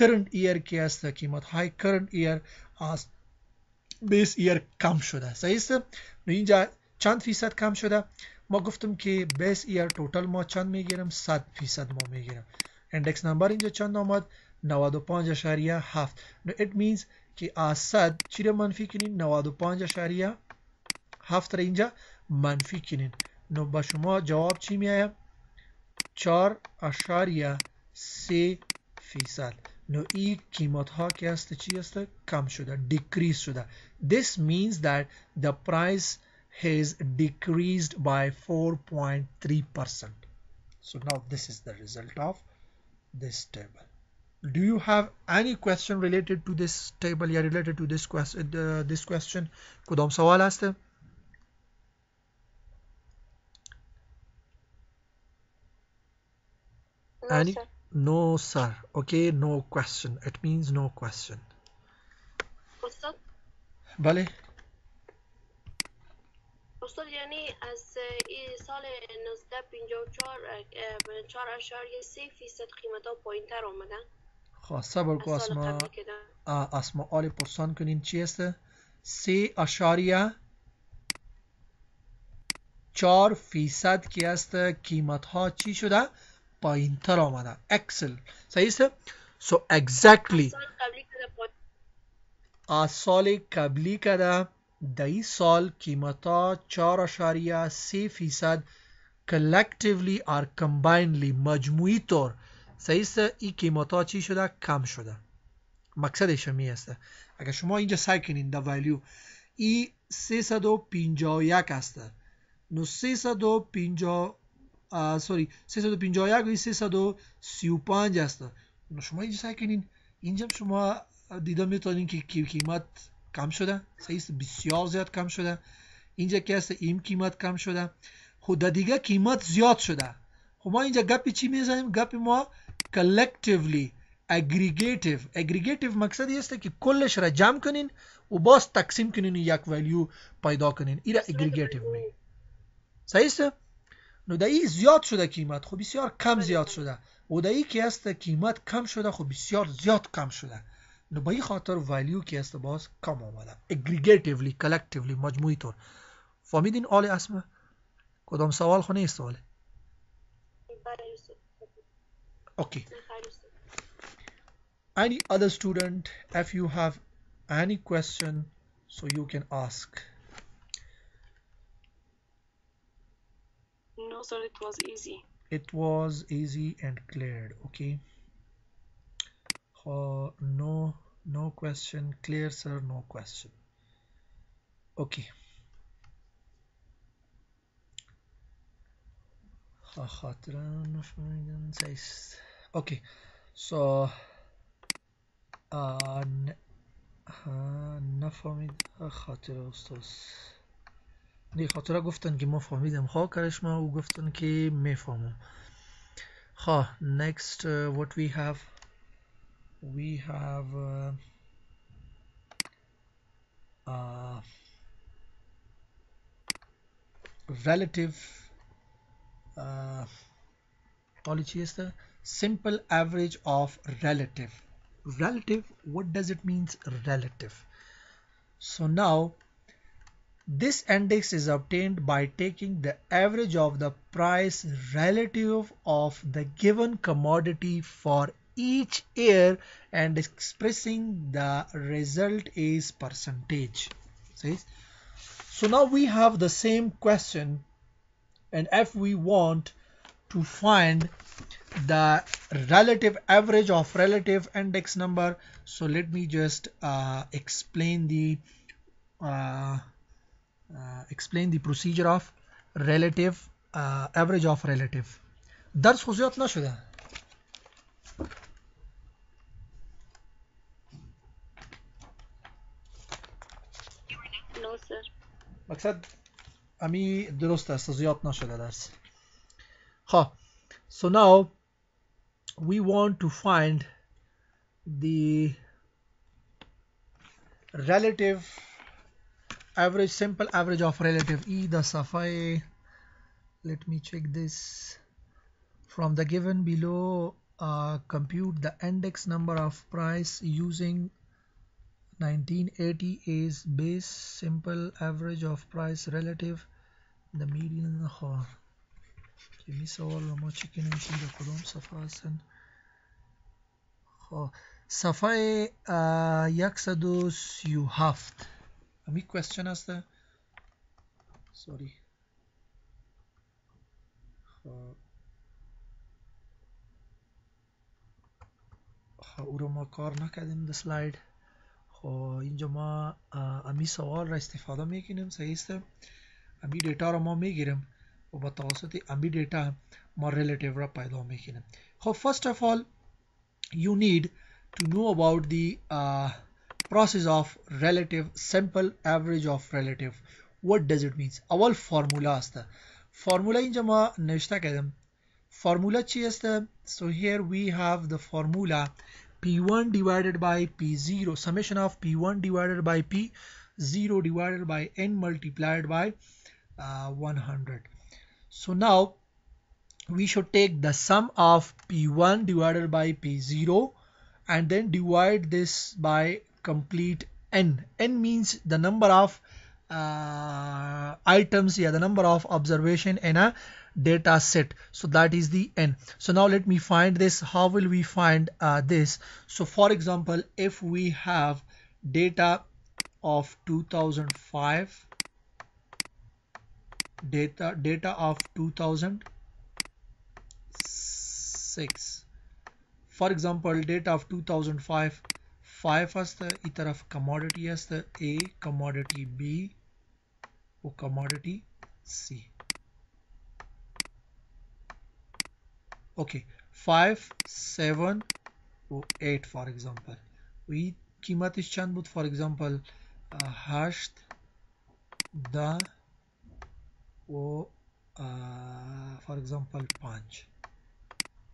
current year که است، قیمت های current year از بیس ایر کم شده. صحیح است؟ نو اینجا چند فیصد کم شده؟ ما گفتم که بیس ایر توتال ما چند میگیرم؟ 100% ما میگیرم. اندکس نمبر اینجا چند آمد؟ 95.7. نو it means که از 100 چی رو منفی کنین؟ 95.7 را اینجا منفی کنین. نو با شما جواب چی میآید؟ 4.3%. نو این قیمت ها که است چی است؟ کم شده، decrease شده. This means that the price has decreased by 4.3%. So now this is the result of this table. Do you have any question related to this table یا related to this question? کدام سوال هست؟ Any? No sir. Okay, no question. It means no question. استاد بله. استاد یعنی از این سال 1954 4.3% قیمت ها پایین تر آمدن. خب صبر کو اسما آل پرسان کنین چی است؟ 3.4% که است قیمت ها چی شده؟ پایین تر آمده. اکسل. صحیح است؟ So exactly از سال قبلی کده در این سال قیمت ها 4.3% collectively or combinedly مجموعی طور صحیح است این قیمت ها چی شده؟ کم شده. مقصدش می است اگر شما اینجا سعی کنین در ولیو ای 351 است، نو 351 و 335 است. نو شما اینجا سعی کنین اینجا شما دیده میتونین که قیمت کم شده. صحیح است؟ بسیار زیاد کم شده. اینجا که است این قیمت کم شده. خود دیگه قیمت زیاد شده. خب ما اینجا گپی چی میزنیم؟ گپی ما collectively aggregative مقصدی است که کلش را جمع کنین و باز تقسیم کنین یک ولیو پیدا کنین. این را aggregative می. صحیح است؟ نو در این زیاد شده قیمت خب بسیار کم زیاد شده و در این که است قیمت کم شده خب بسیار زیاد کم شده. نو به این خاطر ولیو که است باز کم آمده. aggregatively collectively مجموعی طور. فهمیدین آل اسمه؟ کدام سوال خو نیست سواله؟ Okay. Any other student, if you have any question, so you can ask. No sir, it was easy. It was easy and cleared. Okay. No question. Clear sir, no question. Okay. Okay. So نفهمید خاطر استاد دی خاطره گفتن که ما فهمیدم خواه کرشما او گفتن که میفهمم. خواه next what we have relative حالی چی است؟ simple average of relative. What does it means relative? So now this index is obtained by taking the average of the price relative of the given commodity for each year and expressing the result as percentage. See? So now we have the same question, and if we want to find the relative average of relative index number, so let me just explain the procedure of relative average of relative. درس خو زیاد نشده. No sir. مقصد امی درست است زیاد نشده درس. ها so now we want to find the relative average, simple average of relative E the صفحه. Let me check this. From the given below, compute the index number of price using 1980 is base, simple average of price relative the median. ها می سوال رو ما چک کنیم که در کدام صفحه هستن. ها صفحه 137 امی کوشن هسته. سوری او رو ما کار نکردیم در سلاید. خب اینجا ما امی سوال را استفاده میکنیم. صحیح است. امی دیتا را ما میگیریم و با توسط امی دیتا ما ریلیتیو را پیدا میکنیم. خب first of all you need to know about the process of relative, simple average of relative. What does it mean? اول فرمولا است. فرمولا اینجا ما نوشته کردیم. فرمولا چی است؟ So here we have the formula P1 divided by P0, summation of P1 divided by P0 divided by N multiplied by 100. So now we should take the sum of P1 divided by P0 and then divide this by complete N. N means the number of items, the number of observation in a data set. So that is the N. So now let me find this. How will we find this? So for example, if we have data of 2005, data of 2006, for example data of 2005 5 است ای طرف commodity است A, commodity B و commodity C. Okay, 5 7 و 8 for example. و این قیمتش چند بود؟ for example 8 10 و for example 5.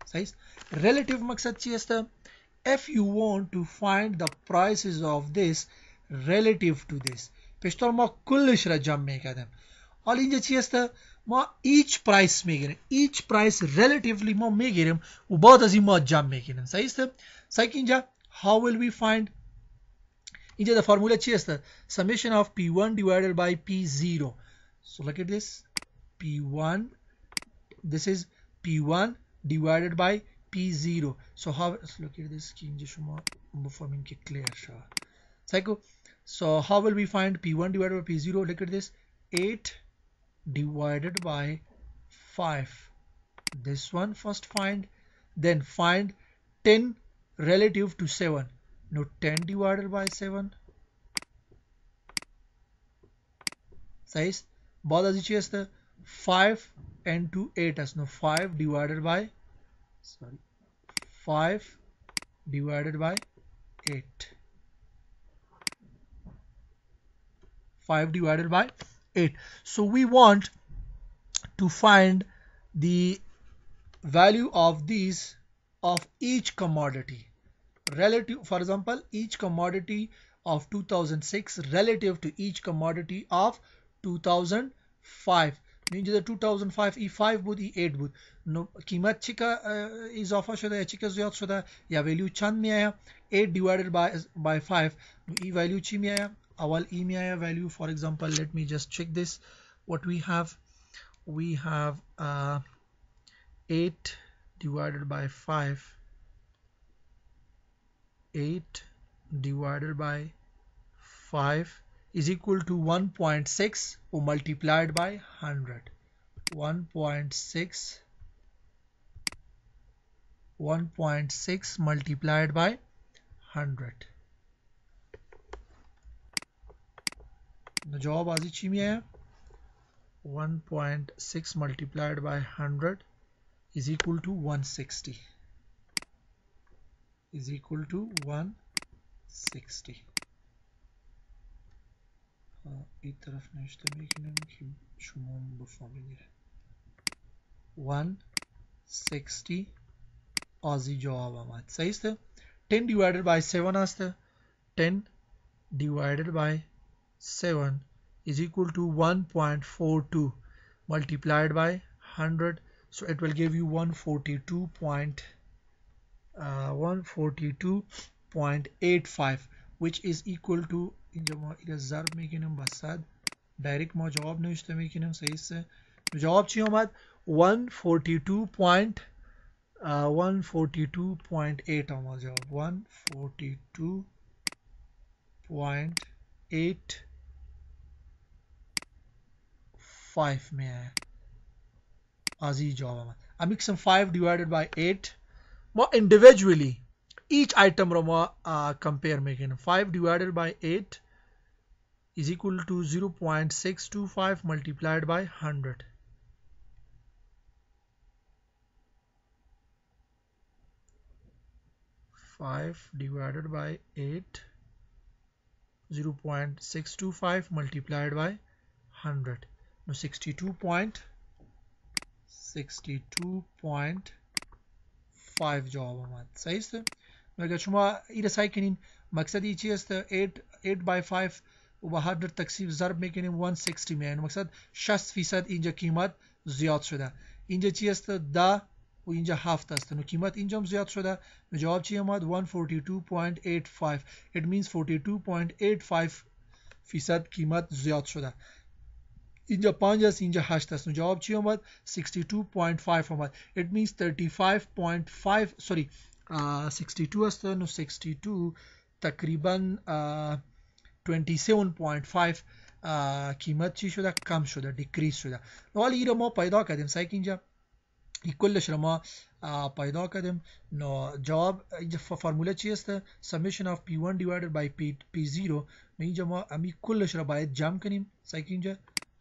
صحیح. relative مقصد چی است؟ if you want to find the prices of this relative to this، پیشتر ما کلش را جمع میکردیم. حالا اینجا چی است؟ ما each price میگیریم. each price relatively ما میگیریم و بعد از این ما جمع میکنیم. صحیح است؟ صحیح. اینجا how will we find؟ اینجا در فرمولا چی است؟ summation of P1 divided by P0. So look at this. P1, this is P1 divided by P0. So how, let's look at this که اینجا شما بفهمین که clear شد. So how will we find P1 divided by P0? Look at this. 8 divided by 5. This one first find, then find 10 relative to 7. Now 10 divided by 7. صحیح. بعد از چی است؟ 5 into 8 است. Now 5 divided by 5 divided by 8. 5 divided by 8. So we want to find the value of these of each commodity relative. For example, each commodity of 2006 relative to each commodity of 2005. اینجا در 2005 ای 5 بود ای 8 بود. قیمت چی که اضافه شده یا چی که زیاد شده یا ولیو چند می آیا؟ 8 divided by 5. ای ولیو چی می آیا؟ اول ای می آیا ولیو. For example, let me just check this. What we have 8 divided by 5. 8 divided by 5 is equal to 1.6 or multiplied by 100. 1.6 multiplied by 100. जवाब आजी ची में है 1.6 multiplied by 100 is equal to 160. Is equal to 160. این طرف نوشته میکنم که شما بفهمید. 160 آزی جواب آمد. صحیح است. 10 divided by 7 است. 10 divided by 7 is equal to 1.42 multiplied by 100, so it will give you 142.85 which is equal to اینجا ما این ضرب میکنیم با 100 دایرکت ما جواب نوشته میکنیم. صحیح است. جواب چی اومد؟ 142.8 آمد جواب. 142.85 में आजी जवाब आमद. I'm mixing 5 divided by 8 more individually each item ro compare making 5 divided by 8 is equal to 0.625 multiplied by 100. Five divided by 8 0.625 multiplied by 100. Now 62.5 جواب آمد. صحیح است. اگر شما این سعی کنین مقصد این چی است؟ 8 by 5 و با 100 تقسیم ضرب میکنیم 160 میاد. مقصد 60% اینجا قیمت زیاد شده. اینجا چی است؟ 10 و اینجا 7 است. نو قیمت اینجا زیاد شده. نو جواب چی آمد؟ 142.85. it means 42.85% قیمت زیاد شده. اینجا 5 است، اینجا 8 است. نو جواب چی آمد؟ 62.5 آمد. it means 35.5 sorry 62 است. نو 62 تقریبا 27.5 قیمت چی شده؟ کم شده، دیکریز شده. نو حالا این رو ما پیدا کردیم. سعی که اینجا کلش رو ما پیدا کردیم. نو جواب اینجا فرموله چی است؟ summation of p1 divided by p0. نو اینجا ما امی کلش رو باید جمع کنیم. سعی که اینجا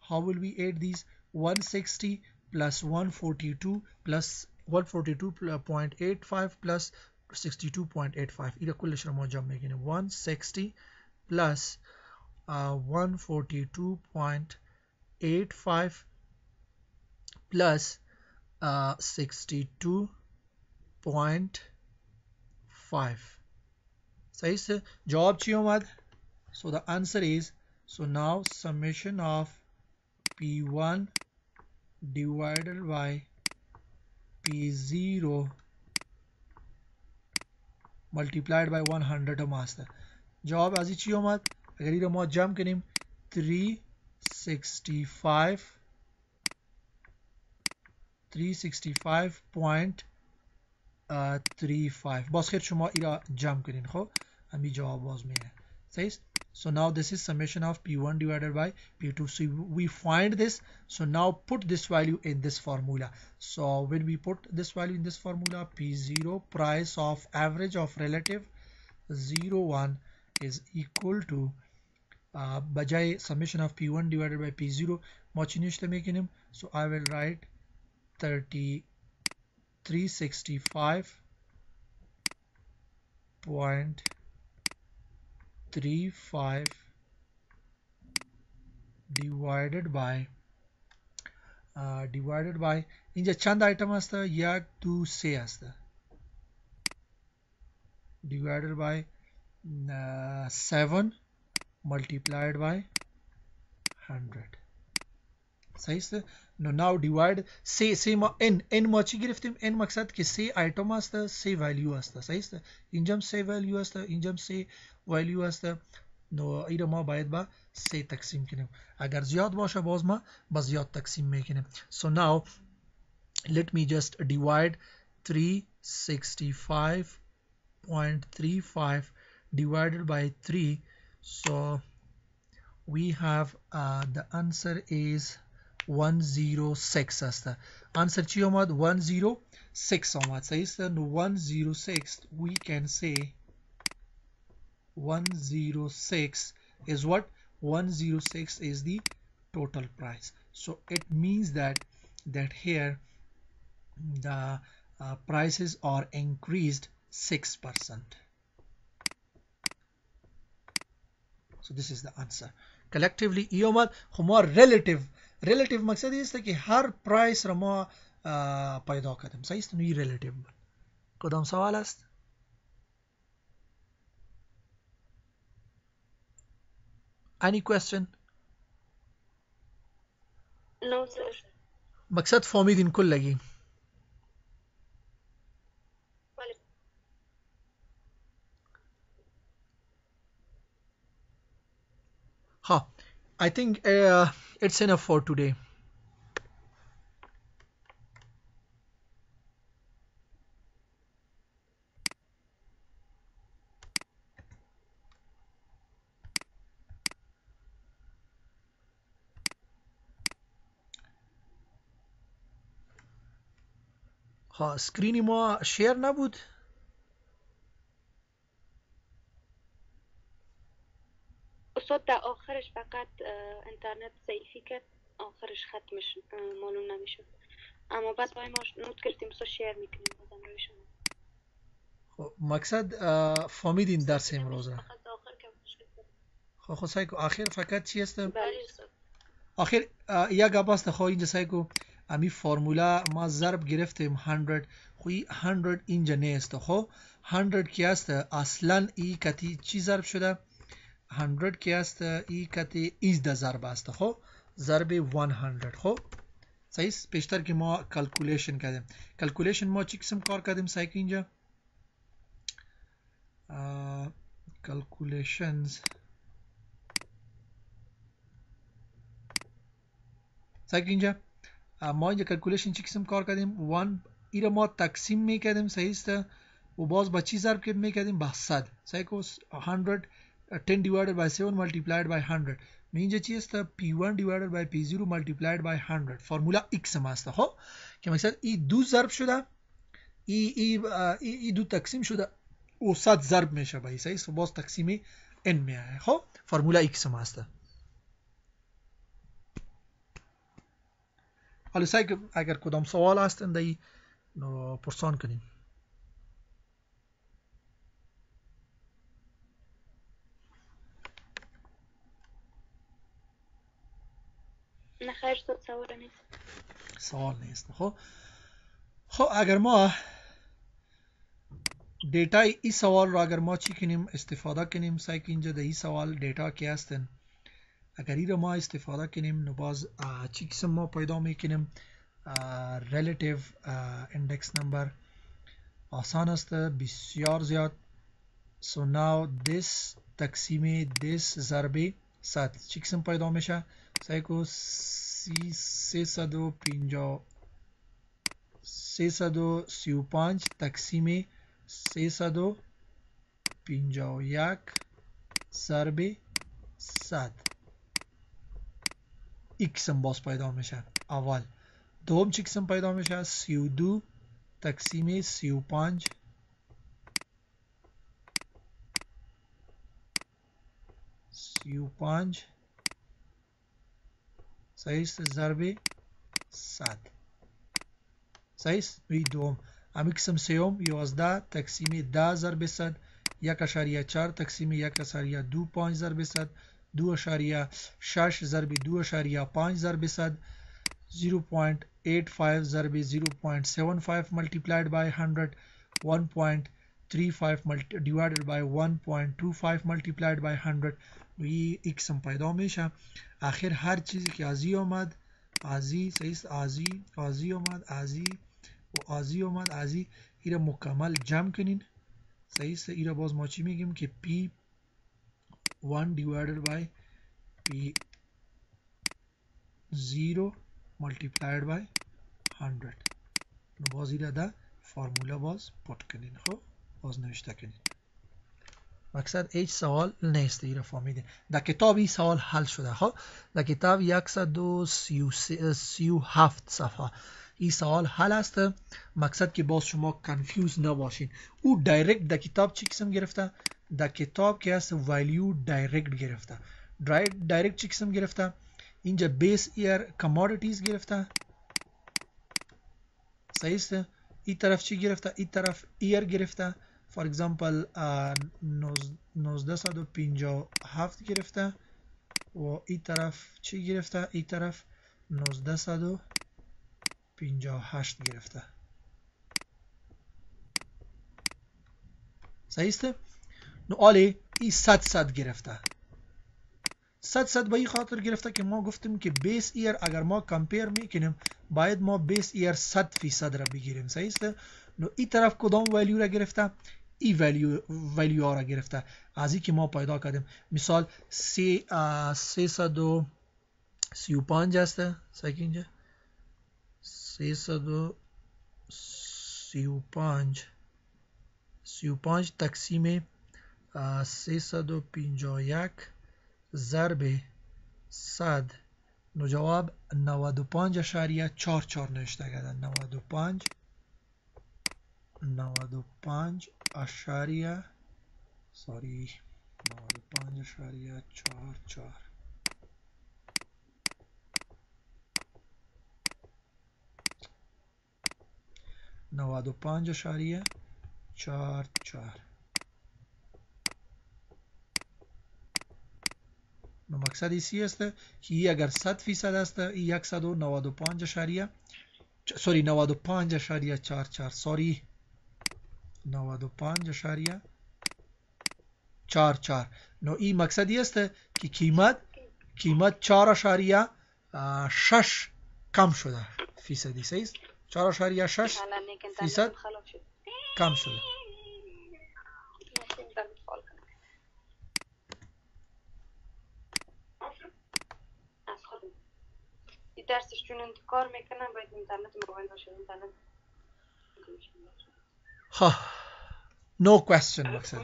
how will we add these 160 plus 142 plus 142.85 plus 62.85 این کلش رو ما جمع میکنیم. 160 plus 142.85 plus 62.5. صحیح است. جواب چی اومد؟ So the answer is, so now summation of p1 divided by p0 multiplied by 100 هم است. جواب ازی چی اومد؟ اگر این رو ما جمع کنیم 365.35 باز خیر شما این را جمع کنین. خب همین جواب باز میاد. صحیح. So now this is summation of p1 divided by p2. So we find this. So now put this value in this formula. So when we put this value in this formula, p0 price of average of relative 0.1 is equal to بجای summation of p1 divided by p0 ما چی نوشته میکنیم؟ So I will write 365.35 divided by اینجا چند آیتم است؟ 1 2 3 است. divided by 7 multiplied by 100. صحیح است. نو ناو دیواید سی ما n ما چی گرفتیم؟ n مقصد که سی آیتم است، سی ولیو است. صحیح است. اینجا سی ولیو است، اینجا سی ولیو است. نو این ما باید با سی تقسیم کنیم. اگر زیاد باشه باز ما با زیاد تقسیم میکنیم. So now let me just divide 365.35 divided by 3. So we have the answer is 106 است. answer چی آمد؟ 106 آمد. صحیح است. 106 we can say 106 is what? 106 is the total price. So it means that here the prices are increased 6%. So this is the answer. Collectively ای اومد. خب ما relative مقصد است که هر پرایس را ما پیدا کردیم. صحیح است؟ نوی relative بود. کدام سوال است؟ Any question? No sir. مقصد فهمیدین کلگی؟ ها I think it's enough for today. ها سکرینی ما شیر نبود؟ استاد در آخرش فقط اینترنت ضعیفی کرد، آخرش ختمش معلوم نمیشد، اما بعد ما نوت کردیم سو شیر میکنیم بازم روی شما. خب مقصد فهمیدین درس امروز را؟ خب سعی کو آخر فقط چی است؟ آخر یک گپ است. خب اینجا سعی کو امی فرمولا ما ضرب گرفتیم 100. خو 100 اینجا نیست. خب 100 کی است؟ اصلا ای کتی چی ضرب شده؟ 100 کی است؟ ای کتی ایز ده ضرب است. خب ضرب 100. خب صحیح است؟ پیشتر که ما کلکولیشن کردیم. کلکولیشن ما چی قسم کار کردیم سعی کو اینجا؟ calculations سعی اینجا ما اینجا کلکولیشن چی قسم کار کردیم؟ 1 ای را ما تقسیم میکردیم. صحیح است؟ و باز با چی ضرب میکردیم؟ با 100. صحیح کو 100 10 divided by 7 multiplied by 100. اینجا چی است؟ P1 divided by P0 multiplied by 100. فرمولا x هم است. خب که مقصد ای دو ضرب شده، ای دو تقسیم شده و 100 ضرب میشه به صحیح است. باز تقسیم n میآید. خب فرمولا x هم است. حالا سعی اگر کدام سوال هستند دی نو پرسان کنیم. نه خیر سوال نیست. سوال نیست. خب اگر ما دیتا ای سوال را اگر ما چی کنیم استفاده کنیم، سعی اینجا د ای سوال دیتا کی هستن، اگر ای را ما استفاده کنیم نو باز چی قسم ما پیدا میکنیم؟ relative index number آسان است، بسیار زیاد. so now this تقسیم this ضرب 100 چی قسم پیدا میشه؟ سعی کو 335 تقسیم 351 ضرب 100 x هم باز پیدا میشه اول. دوم چی قسم پیدا میشه؟ 32 تقسیم 35 صحیح است ضرب 100. صحیح است. دوم امی قسم سوم 11 تقسیم 10 ضرب 100 1.4 تقسیم 1.25 ضرب 100 2.6 ضرب 2.5 ضرب 100 0.85 ضرب 0.75 multiplied by 100 1.35 divided by 1.25 multiplied by 100 وی x هم پیدا میشه. آخر هر چیزی که ازی آمد ازی صحیح است، ازی آمد ازی اومد ازی ای را مکمل جمع کنین. صحیح است. ای را باز ما چی میگیم که P1 divided by P0 multiplied by 100 نو باز ای را ده فرمولا باز پوت کنین. خب باز نوشته کنین. مقصد هیچ سوال نیست. ای را فهمیدین. در کتاب این سوال حل شده. خب در کتاب 137 صفحه این سوال حل است. مقصد که باز شما کنفیوز نباشین. او دایرکت در کتاب چی قسم گرفته؟ در کتاب که هست ولیو دایرکت گرفته. دایرکت چی قسم گرفته؟ اینجا بیس ایر کمودیتیز گرفته. صحیح است. این طرف چی گرفته؟ این طرف ایر گرفته. فور اگزامپل 1957 گرفته و این طرف چی گرفته؟ این طرف 1958 گرفته. صحیح است؟ نو آلی این 100 گرفته. 100 به این خاطر گرفته که ما گفتیم که بیس ایر اگر ما کمپیر میکنیم باید ما بیس ایر 100% را بگیریم. صحیح است؟ نو این طرف کدام ولیو را گرفته؟ این ولیو را گرفته از این که ما پیدا کردیم. مثال 335 است. صحیح اینجا 335 تقسیم 351 ضرب 100 نو جواب 95.44 نوشته گده. 95 اشاریه 95.44. نو مقصد ایسی است که ای اگر 100% است ای 195.44 95.44. نو این مقصدی است که قیمت 4.6 کم شده فیصدی. صحیح است؟ 4.6 فیصد کم شده. درسش چون کار میکنم باید اینترنت موبایل باشه. اینترنت ها نو کوشن مقصد